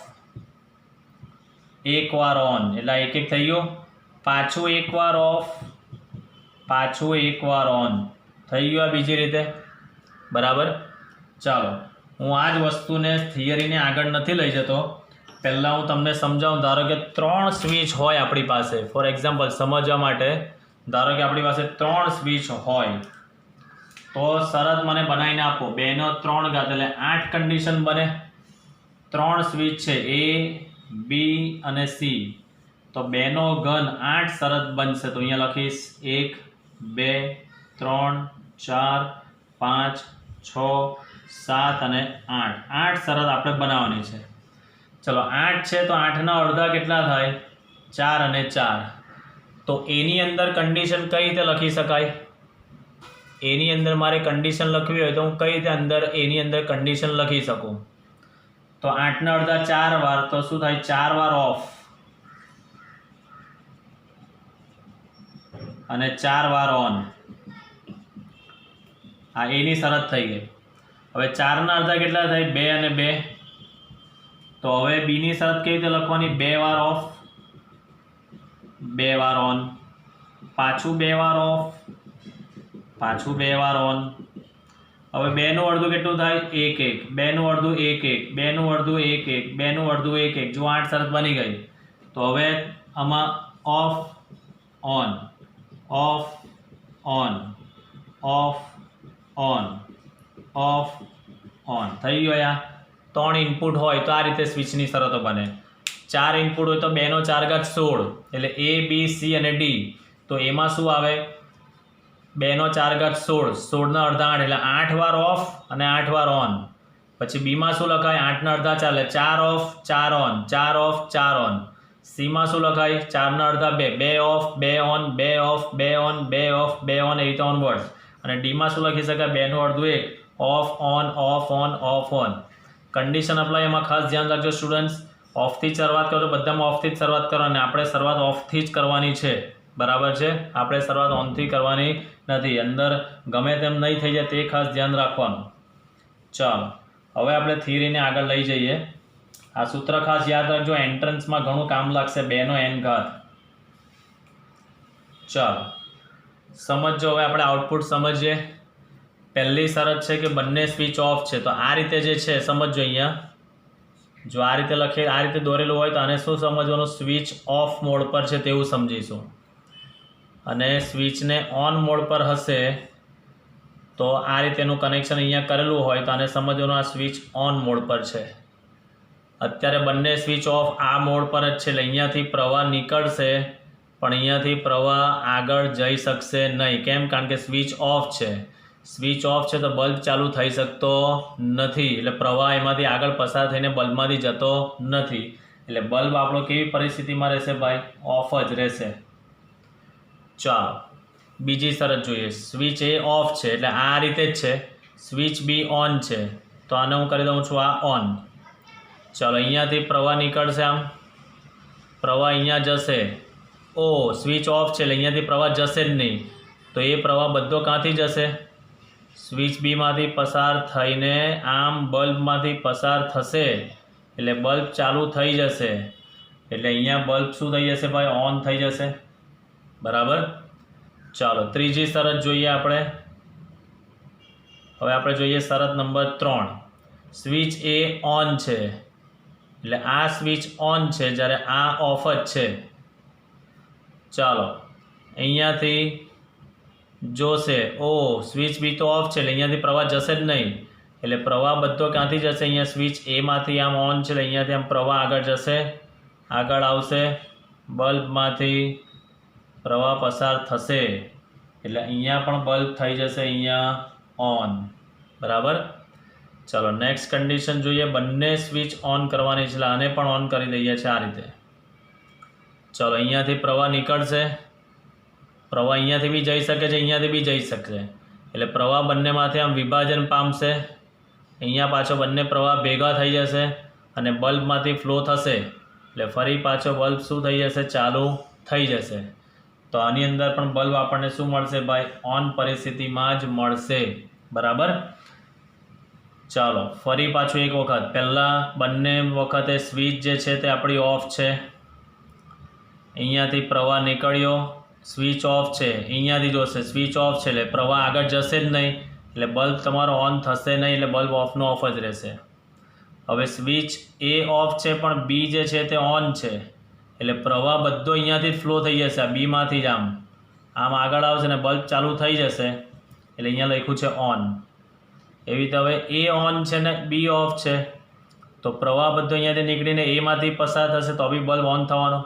1 વાર ઓન. એટલે 1 1 થઈ ગયું. પાછું 1 વાર ઓફ પાછું એકવાર ઓન થઈ ગયું આ બીજી રીતે, બરાબર. ચાલો હું આ જ વસ્તુને થિયરીને આગળ નથી લઈ જતો, પહેલાં હું તમને સમજાવું. ધારો કે 3 સ્વિચ હોય આપણી પાસે, ફોર એક્ઝામ્પલ સમજવા માટે, ધારો કે આપણી પાસે 3 સ્વિચ હોય તો શરત મને બનાવીને આપો 2 નો 3 ઘાત એટલે 8 કન્ડિશન બને. 3 સ્વિચ છે A, B અને C, તો 2 નો ઘન 8 શરત બનશે. તો અહીંયા લખીશ 1, 2, 3, 4, 5, 6, 7 અને 8. 8 શરત આપણે બનાવવાની છે. ચલો 8 છે તો 8ના અડધા કેટલા થાય? 4 અને 4. તો એની અંદર કન્ડિશન કઈ રીતે લખી શકાય? એની અંદર મારે કન્ડિશન લખવી હોય તો હું કઈ રીતે અંદર એની અંદર કન્ડિશન લખી શકું? તો 8ના અડધા 4 વાર, તો શું થાય? 4 વાર ઓફ અને 4 વાર ઓન. આ એની શરત થઈ ગઈ. હવે 4ના અડધા કેટલા થાય? 2 અને 2. તો હવે બીની શરત કેવી રીતે લખવાની? 2 વાર ઓફ, 2 વાર ઓન, પાછું 2 વાર ઓફ, પાછું 2 વાર ઓન. હવે 2 નું અડધું કેટલું થાય? 1 1. 2 નું અડધું 1 1, 2 નું અડધું 1 1, 2 નું અડધું 1 1. જો 8 શરત બની ગઈ. તો હવે આમાં of on, of on, of on, of on થઈ ગયો. આ 3 ઇનપુટ હોય તો આ રીતે સ્વિચની શરતો બને. 4 ઇનપુટ હોય તો 2 નો 4 ઘાત 16 એટલે A, B, C અને D. તો એમાં શું આવે? 2 નો 4 ઘાત 16, 16ના અડધા 8 એટલે 8 વાર ઓફ અને 8 વાર ઓન. પછી બીમાં શું લખાય? 8ના અડધા 4 એટલે 4 ઓફ 4 ઓન, 4 ઓફ 4 ઓન. સીમાં શું લખાય? 4ના અડધા 2, 2 off 2 on, 2 off 2 on, 2 off 2 on, એ રીતે ઓનવર્ડ્સ. અને ડીમાં શું લખી શકાય? 2 નું અડધું 1, of on, of on, of on. Condition apply એમાં ખાસ ધ્યાન રાખજો સ્ટુડન્ટ્સ. ઓફથી શરૂઆત કરો તો બધામાં ઓફથી જ શરૂઆત કરો, અને આપણે શરૂઆત ઓફથી જ કરવાની છે, બરાબર છે. આપણે શરૂઆત ઓનથી કરવાની નથી. અંદર ગમે તેમ નહીં થઈ જાય તે ખાસ ધ્યાન રાખવાનું. ચાલો હવે આપણે થિયરીને આગળ લઈ જઈએ. આ સૂત્ર ખાસ યાદ રાખજો, એન્ટ્રન્સમાં ઘણું કામ લાગશે. 2 નો n ઘાત. ચાલો સમજો. હવે આપણે આઉટપુટ સમજીએ. પહેલી શરત છે કે બંને સ્વિચ ઓફ છે. તો આ રીતે જે છે સમજો. અહીંયા જો આ રીતે લખીએ, આ રીતે દોરેલું હોય તો આને શું સમજવાનું? સ્વિચ ઓફ મોડ પર છે તેવું સમજીશું. અને સ્વિચને ઓન મોડ પર હશે તો આ રીતેનું કનેક્શન અહીંયા કરેલું હોય તો આને સમજવાનું આ સ્વિચ ઓન મોડ પર છે. અત્યારે બંને સ્વિચ ઓફ આ મોડ પર જ છે એટલે અહીંયાથી પ્રવાહ નીકળશે, પણ અહીંયાથી પ્રવાહ આગળ જઈ શકશે નહીં. કેમ? કારણ કે સ્વિચ ઓફ છે. સ્વિચ ઓફ છે તો બલ્બ ચાલુ થઈ શકતો નથી, એટલે પ્રવાહ એમાંથી આગળ પસાર થઈને બલ્બમાંથી જતો નથી. એટલે બલ્બ આપણો કેવી પરિસ્થિતિમાં રહેશે ભાઈ? ઓફ જ રહેશે. ચાલો બીજી શરત જોઈએ. સ્વિચ એ ઓફ છે એટલે આ રીતે જ છે. સ્વિચ બી ઓન છે તો આને હું કરી દઉં છું આ ઓન. ચાલો અહીંયાથી પ્રવાહ નીકળશે. આમ પ્રવાહ અહીંયા જશે. ઓ સ્વિચ ઓફ છે એટલે અહીંયાથી પ્રવાહ જશે જ નહીં. તો એ પ્રવાહ બધો ક્યાંથી જશે? સ્વિચ બીમાંથી પસાર થઈને આમ બલ્બમાંથી પસાર થશે એટલે બલ્બ ચાલુ થઈ જશે. એટલે અહીંયા બલ્બ શું થઈ જશે ભાઈ? ઓન થઈ જશે, બરાબર. ચાલો ત્રીજી શરત જોઈએ આપણે. હવે આપણે જોઈએ શરત નંબર 3. સ્વિચ એ ઓન છે એટલે આ સ્વિચ ઓન છે જ્યારે આ ઓફ જ છે. ચાલો અહીંયાથી જોશે, ઓ સ્વિચ બી તો ઓફ છે એટલે અહીંયાથી પ્રવાહ જશે જ નહીં. એટલે પ્રવાહ બધો ક્યાંથી જશે? અહીંયા સ્વિચ એમાંથી આમ ઓન છે એટલે અહીંયાથી આમ પ્રવાહ આગળ જશે, આગળ આવશે, બલ્બમાંથી પ્રવાહ પસાર થશે એટલે અહીંયા પણ બલ્બ થઈ જશે અહીંયા ઓન, બરાબર. ચાલો નેક્સ્ટ કન્ડિશન જોઈએ. બંને સ્વિચ ઓન કરવાની છે એટલે આને પણ ઓન કરી દઈએ છીએ આ રીતે. ચાલો અહીંયાથી પ્રવાહ નીકળશે. પ્રવાહ અહીંયાથી બી જઈ શકે છે, અહીંયાથી બી જઈ શકશે. એટલે પ્રવાહ બંનેમાંથી આમ વિભાજન પામશે. અહીંયા પાછો બંને પ્રવાહ ભેગા થઈ જશે અને બલ્બમાંથી ફ્લો થશે એટલે ફરી પાછો બલ્બ શું થઈ જશે? ચાલુ થઈ જશે. તો આની અંદર પણ બલ્બ આપણને શું મળશે ભાઈ? ઓન પરિસ્થિતિમાં જ મળશે, બરાબર. ચાલો ફરી પાછું એક વખત. પહેલાં બંને વખતે સ્વિચ જે છે તે આપણી ઓફ છે. અહીંયાથી પ્રવાહ નીકળ્યો સ્વિચ ઓફ છે અહીંયાથી જોશે સ્વિચ ઓફ છે એટલે પ્રવાહ આગળ જશે જ નહીં, એટલે બલ્બ તમારો ઓન થશે નહીં, એટલે બલ્બ ઓફનો ઓફ જ રહેશે. હવે સ્વિચ એ ઓફ છે પણ બી જે છે તે ઓન છે, એટલે પ્રવાહ બધો અહીંયાથી જ ફ્લો થઈ જશે, આ બીમાંથી જ આમ આગળ આવશે ને બલ્બ ચાલુ થઈ જશે, એટલે અહીંયા લખ્યું છે ઓન. એવી રીતે હવે એ ઓન છે ને બી ઓફ છે, તો પ્રવાહ બધો અહીંયાથી નીકળીને એમાંથી પસાર થશે તો બી બલ્બ ઓન થવાનો.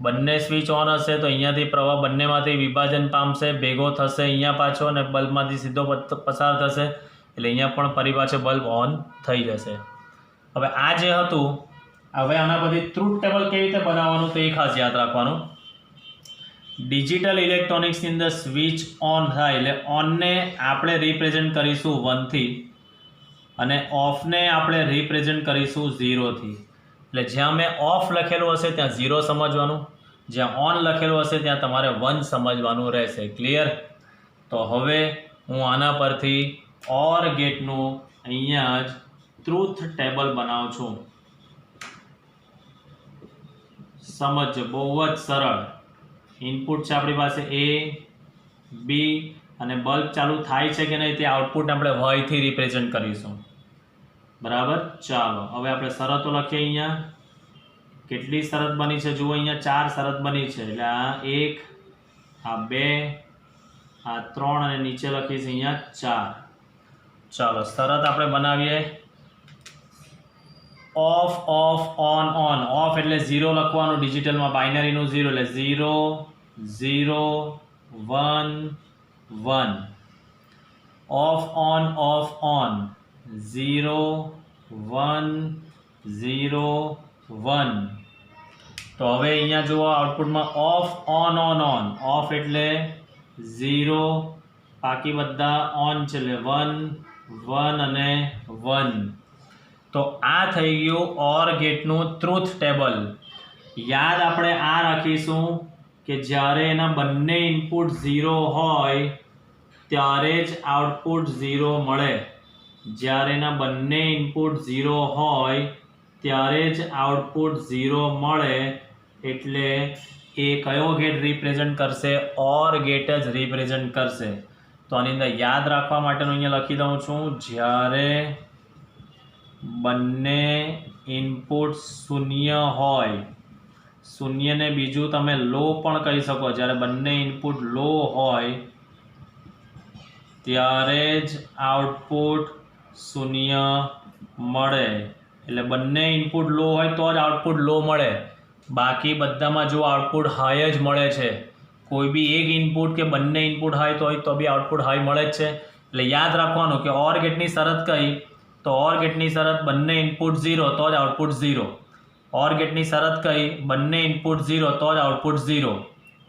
બંને સ્વિચ ઓન હશે તો અહીંયાથી પ્રવાહ બંનેમાંથી વિભાજન પામશે, ભેગો થશે અહીંયા પાછો અને બલ્બમાંથી સીધો પસાર થશે, એટલે અહીંયા પણ ફરી પાછો બલ્બ ઓન થઈ જશે. હવે આ જે હતું, હવે આના પછી ટ્રુથ ટેબલ કેવી રીતે બનાવવાનું તો એ ખાસ યાદ રાખવાનું. ડિજિટલ ઇલેક્ટ્રોનિક્સની અંદર સ્વિચ ઓન થાય એટલે ઓનને આપણે રિપ્રેઝેન્ટ કરીશું 1 થી અને ઓફને આપણે રિપ્રેઝેન્ટ કરીશું 0 થી. એટલે જ્યાં મેં ઓફ લખેલું હશે ત્યાં 0 સમજવાનું, જ્યાં ઓન લખેલું હશે ત્યાં તમારે 1 સમજવાનું રહેશે. ક્લિયર? તો હવે હું આના પરથી ઓર ગેટનું અહીંયા જ ટ્રુથ ટેબલ બનાવું છું. સમજો, બહુ જ સરળ. ઇનપુટ છે આપણી પાસે એ બી અને બલ્બ ચાલુ થાય છે કે નહીં તે આઉટપુટ આપણે વાય થી રિપ્રેઝેન્ટ કરીશું. બરાબર? ચાલો હવે આપણે શરતો લખીએ. અહીંયા કેટલી શરત બની છે જુઓ, અહીંયા 4 શરત બની છે, એટલે આ 1, આ 2, આ 3 અને નીચે લખીશ અહીંયા 4. ચાલો શરત આપણે બનાવીએ. Of of on on. Of એટલે 0 લખવાનું, ડિજિટલમાં બાઇનરીનું 0 એટલે 0 0 1 1. Of on 0 1 0 1. તો હવે અહીંયા જુઓ આઉટપુટમાં of on on on. Of એટલે 0, બાકી બધા ઓન છે એટલે 1 1 અને 1. તો આ થઈ ગયું ઓર ગેટનું ટ્રુથ ટેબલ. યાદ આપણે આ રાખીશું કે જ્યારે એના બંને ઇનપુટ 0 હોય ત્યારે જ આઉટપુટ 0 મળે. જ્યારે એના બંને ઇનપુટ 0 હોય ત્યારે જ આઉટપુટ 0 મળે, એટલે એ કયો ગેટ રિપ્રેઝેન્ટ કરશે? ઓર ગેટ જ રિપ્રેઝેન્ટ કરશે. તો આની અંદર યાદ રાખવા માટેનું અહીંયા લખી દઉં છું, જ્યારે બંને ઇનપુટ 0 હોય, શૂન્યને બીજું તમે લો પણ કહી શકો, જ્યારે બંને ઇનપુટ લો હોય ત્યારે જ આઉટપુટ 0 મળે. એટલે બંને ઇનપુટ લો હોય તો જ આઉટપુટ લો મળે, બાકી બધામાં જો આઉટપુટ હાઈ જ મળે છે. કોઈ બી એક ઇનપુટ કે બંને ઇનપુટ હાઈ તો હોય તો બી આઉટપુટ હાઈ મળે જ છે. એટલે યાદ રાખવાનું કે ઓર ગેટની શરત કઈ? તો ઓર ગેટની શરત બંને ઇનપુટ 0 તો જ આઉટપુટ 0. ઓર ગેટની શરત કઈ? બંને ઇનપુટ 0 તો જ આઉટપુટ 0.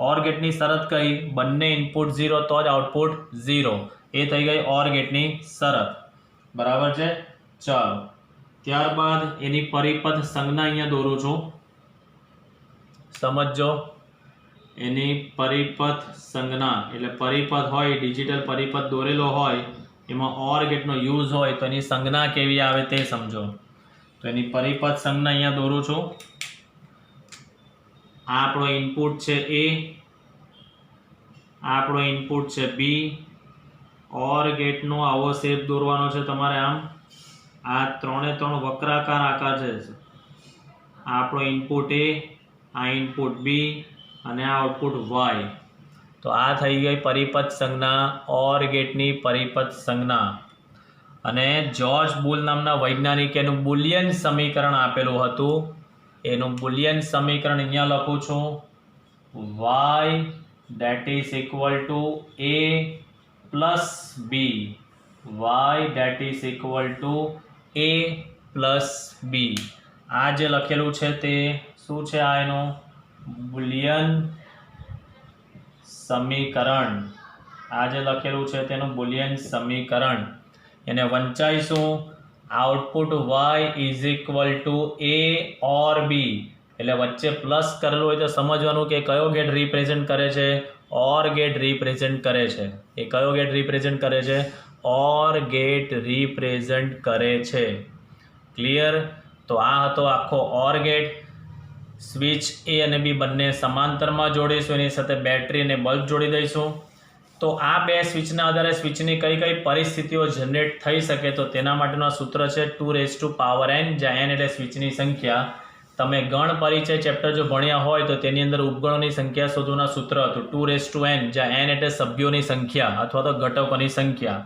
ઓર ગેટની શરત કઈ? બંને ઇનપુટ 0 તો જ આઉટપુટ 0. એ થઈ ગઈ ઓર ગેટની શરત. બરાબર છે? ચાલો ત્યારબાદ એની પરિપથ સંજ્ઞા અહીંયા દોરું છું. સમજો, એની પરિપથ સંજ્ઞા એટલે પરિપથ હોય, ડિજિટલ પરિપથ દોરેલો હોય, એમાં ઓર ગેટનો યુઝ હોય તો એની સંજ્ઞા કેવી આવે તે સમજો. તો એની પરિપથ સંજ્ઞા અહીંયા દોરું છું. આ આપણો ઇનપુટ છે એ, આ આપણો ઇનપુટ છે બી. ઓર ગેટનો આવો શેપ દોરવાનો છે તમારે. આમ આ 3 3 વક્રાકાર આકાર છે. આ આપણો ઇનપુટ એ, આ ઇનપુટ બી અને આ આઉટપુટ વાય. તો આ થઈ ગઈ પરિપથ સંજ્ઞા, ઓર ગેટની પરિપથ સંજ્ઞા. અને જ્યોર્જ બુલ નામના વૈજ્ઞાનિકે એનું બુલિયન સમીકરણ આપેલું હતું. એનું બુલિયન સમીકરણ અહીંયા લખું છું, y that is equal to a plus b. y that is equal to a plus b. આ જે લખેલું છે તે શું છે? આ એનું બુલિયન સમીકરણ. આ જે લખેલું છે તેનું બુલિયન સમીકરણ. એને વંચાઈશું output y is equal to a or b. એટલે વચ્ચે પ્લસ કરેલું હોય તો સમજવાનું કે કયો ગેટ રિપ્રેઝેન્ટ કરે છે? ઓર ગેટ રિપ્રેઝેન્ટ કરે છે. એ કયો ગેટ રિપ્રેઝેન્ટ કરે છે? ઓર ગેટ રિપ્રેઝેન્ટ કરે છે. ક્લિયર? તો આ હતો આખો ઓર ગેટ. સ્વિચ એ અને બી બંને સમાંતરમાં જોડીશું, એની સાથે બેટરી અને બલ્બ જોડી દઈશું. તો આ બે સ્વિચના આધારે સ્વિચની કઈ કઈ પરિસ્થિતિઓ જનરેટ થઈ શકે, તો તેના માટેનું આ સૂત્ર છે 2n, જ્યાં n એટલે સ્વિચની સંખ્યા. તમે ગણ પરિચય ચેપ્ટર જો ભણ્યા હોય તો તેની અંદર ઉપગણોની સંખ્યા શોધવાનું સૂત્ર હતું 2n, જ્યાં n એટલે સભ્યોની સંખ્યા અથવા તો ઘટકોની સંખ્યા.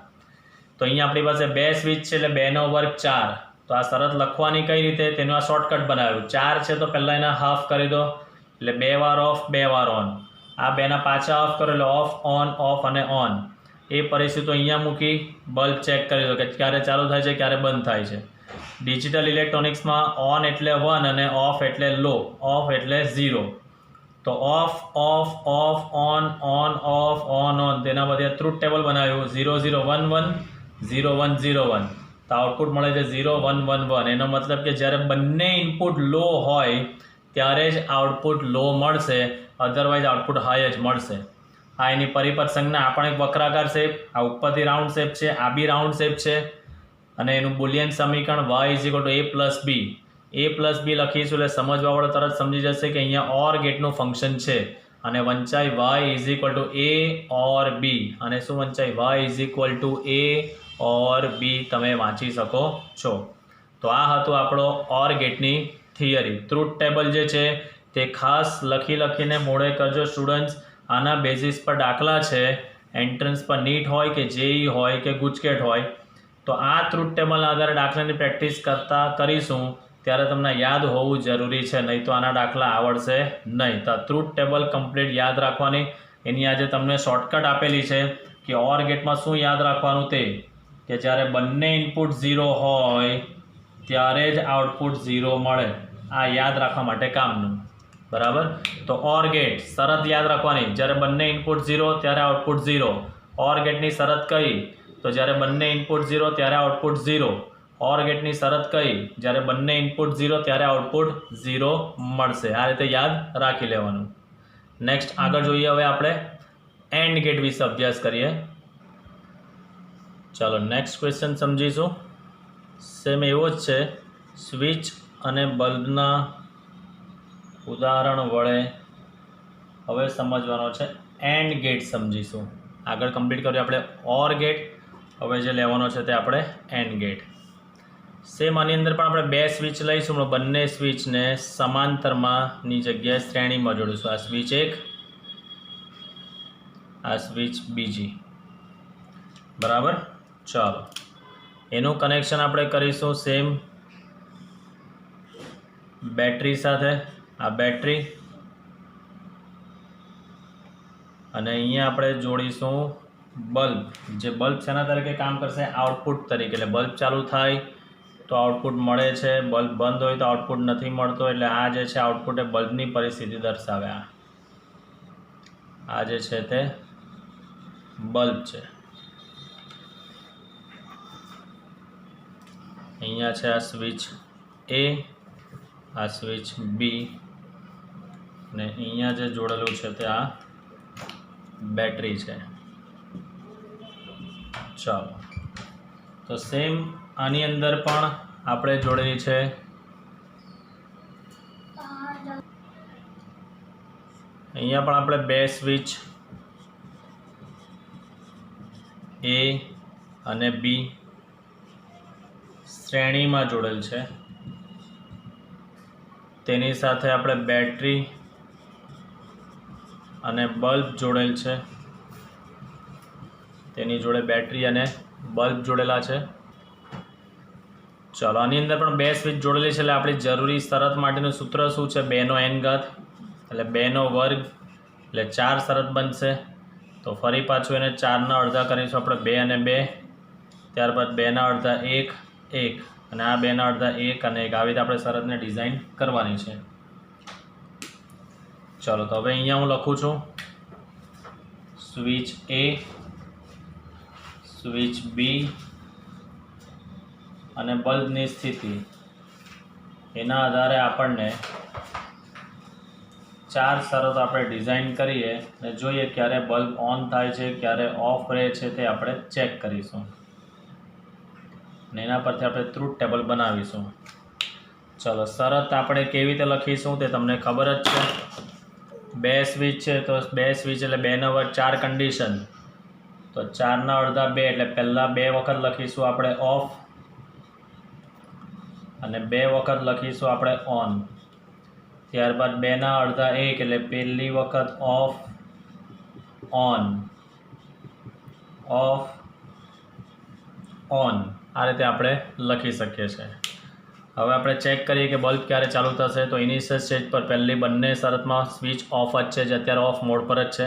તો અહીંયા આપણી પાસે બે સ્વિચ છે એટલે 2 નો વર્ગ 4. તો આ શરત લખવાની કઈ રીતે, તેનું આ શોર્ટકટ બનાવ્યું. 4 છે તો પહેલાં એના હાફ કરી દો, એટલે 2 વાર ઓફ 2 વાર ઓન. આ બેના પાછા ઓફ કરો એટલે ઓફ અને ઓન. એ પરિસ્થિતિ અહીંયા મૂકી બલ્બ ચેક કરી દો કે ક્યારે ચાલુ થાય છે, ક્યારે બંધ થાય છે. ડિજિટલ ઇલેક્ટ્રોનિક્સમાં ઓન એટલે 1 અને ઓફ એટલે લો, ઓફ એટલે 0. તો ઓફ ઓન ઓન, તેના બદલે ટ્રુથ ટેબલ બનાવ્યું 0 0 1 1 0 1 0 1. તો આઉટપુટ મળે છે 0 1 1 1. એનો મતલબ કે જ્યારે બંને ઇનપુટ લો હોય ત્યારે જ આઉટપુટ લો મળશે, અધરવાઇઝ આઉટપુટ હાઈ જ મળશે. આ એની પરિપથ સંજ્ઞા. આ પણ એક વક્રાકાર શેપ, આ ઉપરથી રાઉન્ડ શેપ છે, આ બી રાઉન્ડ શેપ છે. અને એનું બુલિયન સમીકરણ y = a+b. a+b લખીશું એટલે સમજવાવાળો તરત સમજી જશે કે અહીંયા OR ગેટનું ફંક્શન છે અને વંચાઈ y = a or b. અને શું વંચાઈ y = a or b તમે વાંચી શકો છો. તો આ હતું આપણો OR ગેટની થિયરી. ટ્રુથ ટેબલ જે છે તે ખાસ લખીને મોડે કરજો સ્ટુડન્ટ્સ. આના બેઝિસ પર દાખલા છે, એન્ટ્રન્સ પર નીટ હોય કે જેઈ હોય કે ગુજકેટ હોય. તો આ ટ્રુથ ટેબલના આધારે દાખલાની પ્રેક્ટિસ કરીશું ત્યારે તમને યાદ હોવું જરૂરી છે, નહીં તો આના દાખલા આવડશે નહીં. તો ટ્રુથ ટેબલ કમ્પ્લીટ યાદ રાખવાની. એની આજે તમને શોર્ટકટ આપેલી છે કે OR ગેટમાં શું યાદ રાખવાનું તે, કે જ્યારે બંને ઇનપુટ 0 હોય ત્યારે જ આઉટપુટ 0 મળે. આ યાદ રાખવા માટે કામનું, બરાબર. તો OR ગેટ શરત યાદ રાખવાની, જ્યારે બંને ઇનપુટ 0 ત્યારે આઉટપુટ 0. OR ગેટની શરત કઈ, તો જ્યારે બંને ઇનપુટ 0 ત્યારે આઉટપુટ 0. OR ગેટની શરત કઈ, જ્યારે બંને ઇનપુટ 0 ત્યારે આઉટપુટ 0 મળશે. આ રીતે યાદ રાખી લેવાનું. નેક્સ્ટ આગળ જોઈએ. હવે આપણે એન્ડ ગેટ વિશે અભ્યાસ કરીએ. ચાલો નેક્સ્ટ ક્વેશ્ચન સમજીશું. સેમ એવો જ છે. સ્વિચ અને બલ્બના ઉદાહરણ વડે હવે સમજવાનો છે એન્ડ ગેટ સમજીશું. આગળ કમ્પ્લીટ કર્યું આપણે OR ગેટ, હવે જે લેવાનો છે તે આપણે એન્ડ ગેટ. સેમ આની અંદર પણ આપણે બે સ્વિચ લઈશું, બંને સ્વિચને સમાંતરમાંની જગ્યાએ શ્રેણીમાં જોડીશું. આ સ્વિચ એક, આ સ્વિચ બીજી, બરાબર. ચાલો એનું કનેક્શન આપણે કરીશું સેમ બેટરી સાથે. આ બેટરી અને અહીંયા આપણે જોડીશું બલ્બ. જે બલ્બ શેના તરીકે કામ કરશે, આઉટપુટ તરીકે. એટલે બલ્બ ચાલુ થાય તો આઉટપુટ મળે છે, બલ્બ બંધ હોય તો આઉટપુટ નથી મળતો. એટલે આ જે છે આઉટપુટ એ બલ્બની પરિસ્થિતિ દર્શાવે. આ જે છે તે બલ્બ છે. અહીંયા છે આ સ્વિચ એ, આ સ્વિચ બી, અને અહીંયા જે જોડેલું છે તે આ બેટરી છે. ચાલો તો સેમ આની અંદર પણ આપણે જોડેલી છે અહીંયા પણ આપણે બે સ્વિચ એ અને બી શ્રેણીમાં જોડેલ છે. તેની સાથે આપણે બેટરી અને બલ્બ જોડેલ છે. તેની જોડે બેટરી અને બલ્બ જોડેલા છે. ચાલો આની અંદર પણ બે સ્વિચ જોડેલી છે એટલે આપણી જરૂરી શરત માટેનું સૂત્ર શું છે, 2 નો n ઘાત એટલે 2 નો વર્ગ એટલે 4 શરત બનશે. તો ફરી પાછું એને 4 ના અડધા કરીશું આપણે, 2 અને 2, ત્યારબાદ 2 ના અડધા 1 1, અને આ 2 ના અડધા 1 અને 1. આવી રીતે આપણે શરતને ડિઝાઇન કરવાની છે. ચાલો તો હવે અહીંયા હું લખું છું સ્વિચ એ, સ્વિચ બી અને બલ્બની સ્થિતિ. એના આધારે આપણને 4 શરતો આપણે ડિઝાઇન કરીએ અને જોઈએ ક્યારે બલ્બ ઓન થાય છે, ક્યારે ઓફ રહે છે, તે આપણે ચેક કરીશું. અને એના પરથી આપણે ટ્રુથ ટેબલ બનાવીશું. ચલો શરત આપણે કેવી રીતે લખીશું તે તમને ખબર જ છે. બે સ્વિચ છે તો બે સ્વિચ એટલે 2/4 કન્ડિશન. તો 4 અડધા 2 એટલે પહેલાં 2 વખત લખીશું આપણે ઓફ અને 2 વખત લખીશું આપણે ઓન. ત્યારબાદ 2 અડધા 1 એટલે પહેલી વખત ઓફ ઓન ઓફ ઓન. આ રીતે આપણે લખી શકીએ છીએ. હવે આપણે ચેક કરીએ કે બલ્બ ક્યારે ચાલુ થશે. તો ઇનિશિયલ સ્ટેજ પર પહેલી બંને શરતમાં સ્વિચ ઓફ જ છે, જે અત્યારે ઓફ મોડ પર જ છે.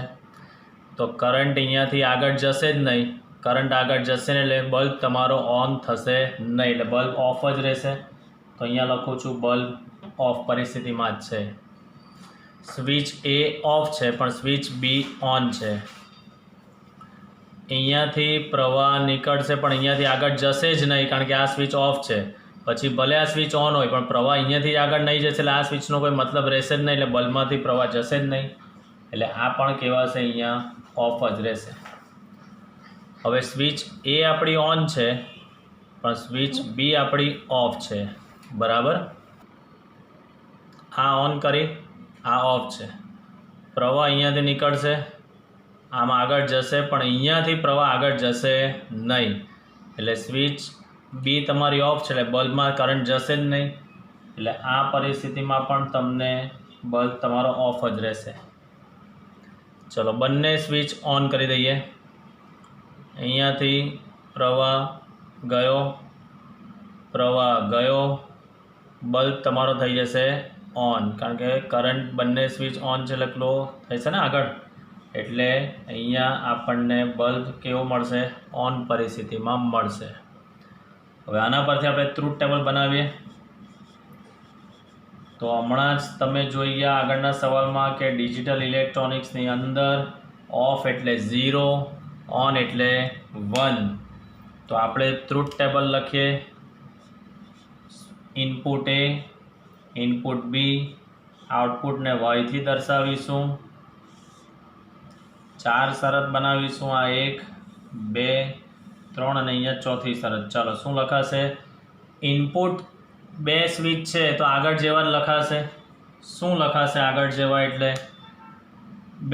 તો કરંટ અહીંયાથી આગળ જશે જ નહીં. કરંટ આગળ જશે ને એટલે બલ્બ તમારો ઓન થશે નહીં, એટલે બલ્બ ઓફ જ રહેશે. તો અહીંયા લખું છું બલ્બ ઓફ પરિસ્થિતિમાં જ છે. સ્વિચ એ ઓફ છે પણ સ્વિચ બી ઓન છે. અહીંયાથી પ્રવાહ નીકળશે પણ અહીંયાથી આગળ જશે જ નહીં, કારણ કે આ સ્વિચ ઓફ છે. પછી ભલે આ સ્વિચ ઓન હોય પણ પ્રવાહ અહીંયાથી આગળ નહીં જશે, એટલે આ સ્વિચનો કોઈ મતલબ રહેશે જ નહીં, એટલે બલ્બમાંથી પ્રવાહ જશે જ નહીં. એટલે આ પણ કહેવાશે અહીંયા ઓફ જ રહેશે. હવે સ્વિચ એ આપણી ઓન છે પણ સ્વિચ બી આપણી ઓફ છે, બરાબર. આ ઓન કરી, આ ઓફ છે. પ્રવાહ અહીંયાથી નીકળશે, આમાં આગળ જશે પણ અહીંયાથી પ્રવાહ આગળ જશે નહીં, એટલે સ્વિચ બી તમારી ઓફ છે, એટલે બલ્બમાં કરંટ જશે જ નહીં. એટલે આ પરિસ્થિતિમાં પણ તમને બલ્બ તમારો ઓફ જ રહેશે. ચલો બંને સ્વિચ ઓન કરી દઈએ. અહીંયાથી પ્રવાહ ગયો, બલ્બ તમારો થઈ જશે ઓન, કારણ કે કરંટ બંને સ્વિચ ઓન છે એટલે ફ્લો થશે ને આગળ, એટલે અહીંયા આપણને બલ્બ કેવો મળશે? ઓન પરિસ્થિતિમાં મળશે. હવે આના પરથી આપણે ટ્રુથ ટેબલ બનાવીએ. તો હમણાં જ તમે જોઈ ગયા આગળના સવાલમાં કે ડિજિટલ ઇલેક્ટ્રોનિક્સની અંદર ઓફ એટલે 0, ઓન એટલે 1. તો આપણે ટ્રુથ ટેબલ લખીએ. ઇનપુટ એ, ઇનપુટ બી, આઉટપુટને વાયથી દર્શાવીશું. 4 શરત બનાવીશું, આ 1, 2, 3 અને અહીંયા ચોથી શરત. ચાલો શું લખાશે? ઇનપુટ 2 સ્વિચ છે તો આગળ જેવા જ લખાશે. શું લખાશે આગળ જેવા? એટલે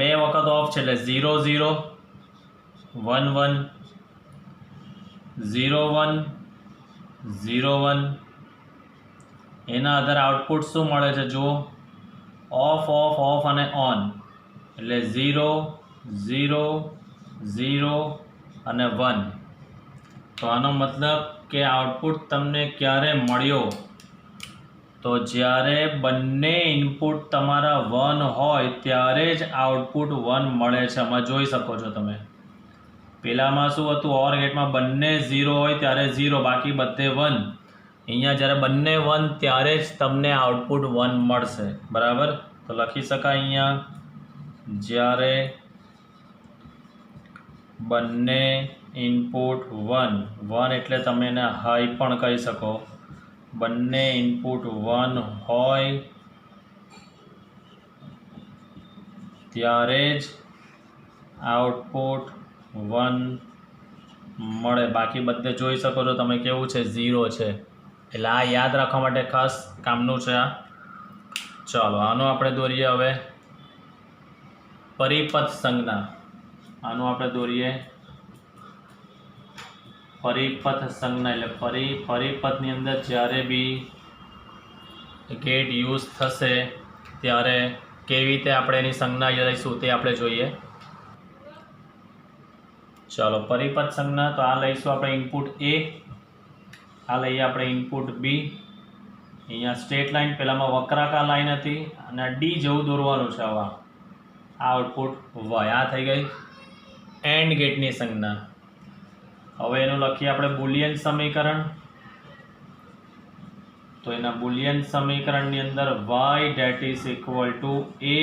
2 વખત ઓફ છે એટલે 0 0 1 1 0 1 0 1. એના આધારે આઉટપુટ શું મળે છે જુઓ, ઓફ ઓફ ઓફ અને ઓન, એટલે 0 0 0 અને 1. તો આનો મતલબ કે આઉટપુટ તમને ક્યારે મળ્યો? તો જ્યારે બંને ઇનપુટ તમારા 1 હોય ત્યારે જ આઉટપુટ 1 મળે છે. આમાં જોઈ શકો છો તમે. પેલામાં શું હતું? ઓર ગેટમાં બંને 0 હોય ત્યારે 0, બાકી બધે 1. અહીંયા જ્યારે બંને 1 ત્યારે જ તમને આઉટપુટ 1 મળશે, બરાબર. તો લખી શકાય અહીંયા, જ્યારે બંને ઇનપુટ 1 એટલે તમે એને હાઈ પણ કહી શકો. બંને ઇનપુટ 1 હોય ત્યારે જ આઉટપુટ 1 મળે, બાકી બધે જોઈ શકો છો તમે કેવું છે? 0 છે. એટલે આ યાદ રાખવા માટે ખાસ કામનું છે આ. ચાલો આનો આપણે દોરીએ હવે પરિપથ સંજ્ઞા. આનું આપણે દોરીએ પરિપથ સંજ્ઞા. એટલે પરિપથની અંદર જ્યારે બી ગેટ યુઝ થશે ત્યારે કેવી રીતે આપણે એની સંજ્ઞા લઈશું તે આપણે જોઈએ. ચાલો પરિપથ સંજ્ઞા. તો આ લઈશું આપણે ઇનપુટ એ, આ લઈએ આપણે ઇનપુટ બી. અહીંયા સ્ટ્રેટ લાઇન, પહેલામાં વક્રાકાર લાઇન હતી અને ડી જેવું દોરવાનું છે. આવા આઉટપુટ વાય. આ થઈ ગઈ એન્ડ ગેટની સંજ્ઞા. હવે એનું લખીએ આપણે બુલિયન સમીકરણ. તો એના બુલિયન સમીકરણની અંદર y that is equal to a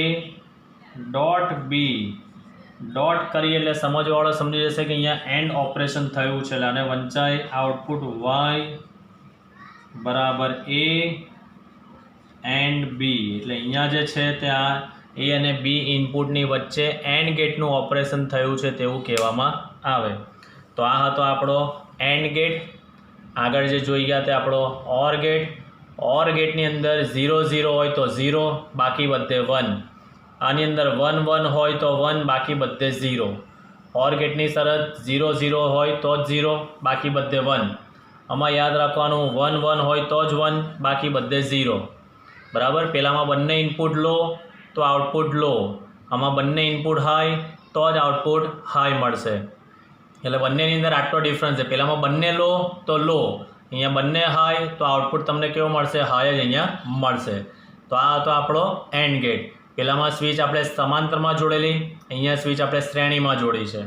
dot b dot કરીએ એટલે સમજવાળો સમજી જશે કે અહીંયા એન્ડ ઓપરેશન થયું છે, એટલે આને વંચાય આઉટપુટ y બરાબર a એન્ડ b. એટલે અહીંયા જે છે ત્યાં એ અને બી ઇનપુટની વચ્ચે એન્ડ ગેટનું ઓપરેશન થયું છે તેવું કહેવામાં આવે. તો આ હતો આપણો એન્ડ ગેટ. આગળ જે જોઈ ગયા તે આપણો ઓર ગેટ. ઓર ગેટની અંદર 0 0 હોય તો 0, બાકી બધે 1. આની અંદર 1 1 હોય તો 1, બાકી બધે 0. ઓર ગેટની શરત 0 0 હોય તો જ 0, બાકી બધે 1. આમાં યાદ રાખવાનું 1 1 હોય તો જ 1, બાકી બધે 0. બરાબર. પહેલાંમાં બંને ઇનપુટ લો તો આઉટપુટ લો, આમાં બંને ઇનપુટ હાઈ તો જ આઉટપુટ હાઈ મળશે. એટલે બંનેની અંદર આટલો ડિફરન્સ છે. પહેલાંમાં બંને લો તો લો, અહીંયા બંને હાઈ તો આઉટપુટ તમને કેવો મળશે? હાઈ જ અહીંયા મળશે. તો આ હતો આપણો એન્ડ ગેટ. પહેલાંમાં સ્વિચ આપણે સમાંતરમાં જોડેલી, અહીંયા સ્વિચ આપણે શ્રેણીમાં જોડી છે.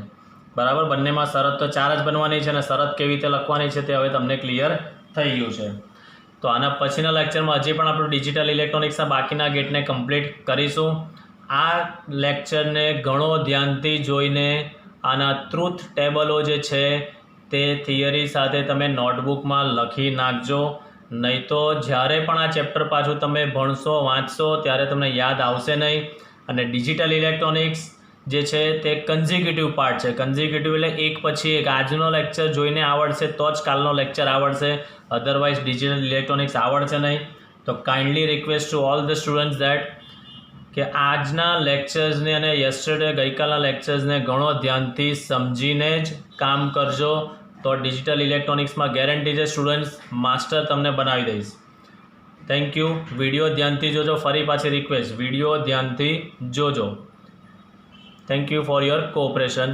બરાબર. બંનેમાં શરત તો 4 જ બનવાની છે અને શરત કેવી રીતે લખવાની છે તે હવે તમને ક્લિયર થઈ ગયું છે. તો આના પછીના લેક્ચરમાં હજી પણ આપણું ડિજિટલ ઇલેક્ટ્રોનિક્સના બાકીના ગેટને કમ્પ્લીટ કરીશું. આ લેક્ચરને ઘણો ધ્યાનથી જોઈને આના ટ્રુથ ટેબલો જે છે તે થિયરી સાથે તમે નોટબુકમાં લખી નાખજો. નહીં તો જ્યારે પણ આ ચેપ્ટર પાછું તમે ભણશો વાંચશો ત્યારે તમને યાદ આવશે નહીં. અને ડિજિટલ ઇલેક્ટ્રોનિક્સ જે છે તે કન્ઝિક્યુટિવ પાર્ટ છે. કન્ઝિક્યુટિવ એટલે એક પછી એક. આજનો લેક્ચર જોઈને આવડશે તો જ કાલનો લેક્ચર આવડશે, અધરવાઇઝ ડિજિટલ ઇલેક્ટ્રોનિક્સ આવડશે નહીં. તો kindly request to all the students that કે આજના લેક્ચર્સને અને યસ્ટરડે ગઈકાલના લેક્ચર્સને ઘણો ધ્યાનથી સમજીને જ કામ કરજો. તો ડિજિટલ ઇલેક્ટ્રોનિક્સમાં ગેરંટી છે સ્ટુડન્ટ્સ, માસ્ટર તમને બનાવી દઈશ. Thank you. વિડીયો ધ્યાનથી જોજો. ફરી પાછી રિક્વેસ્ટ, વિડીયો ધ્યાનથી જોજો. Thank you for your cooperation.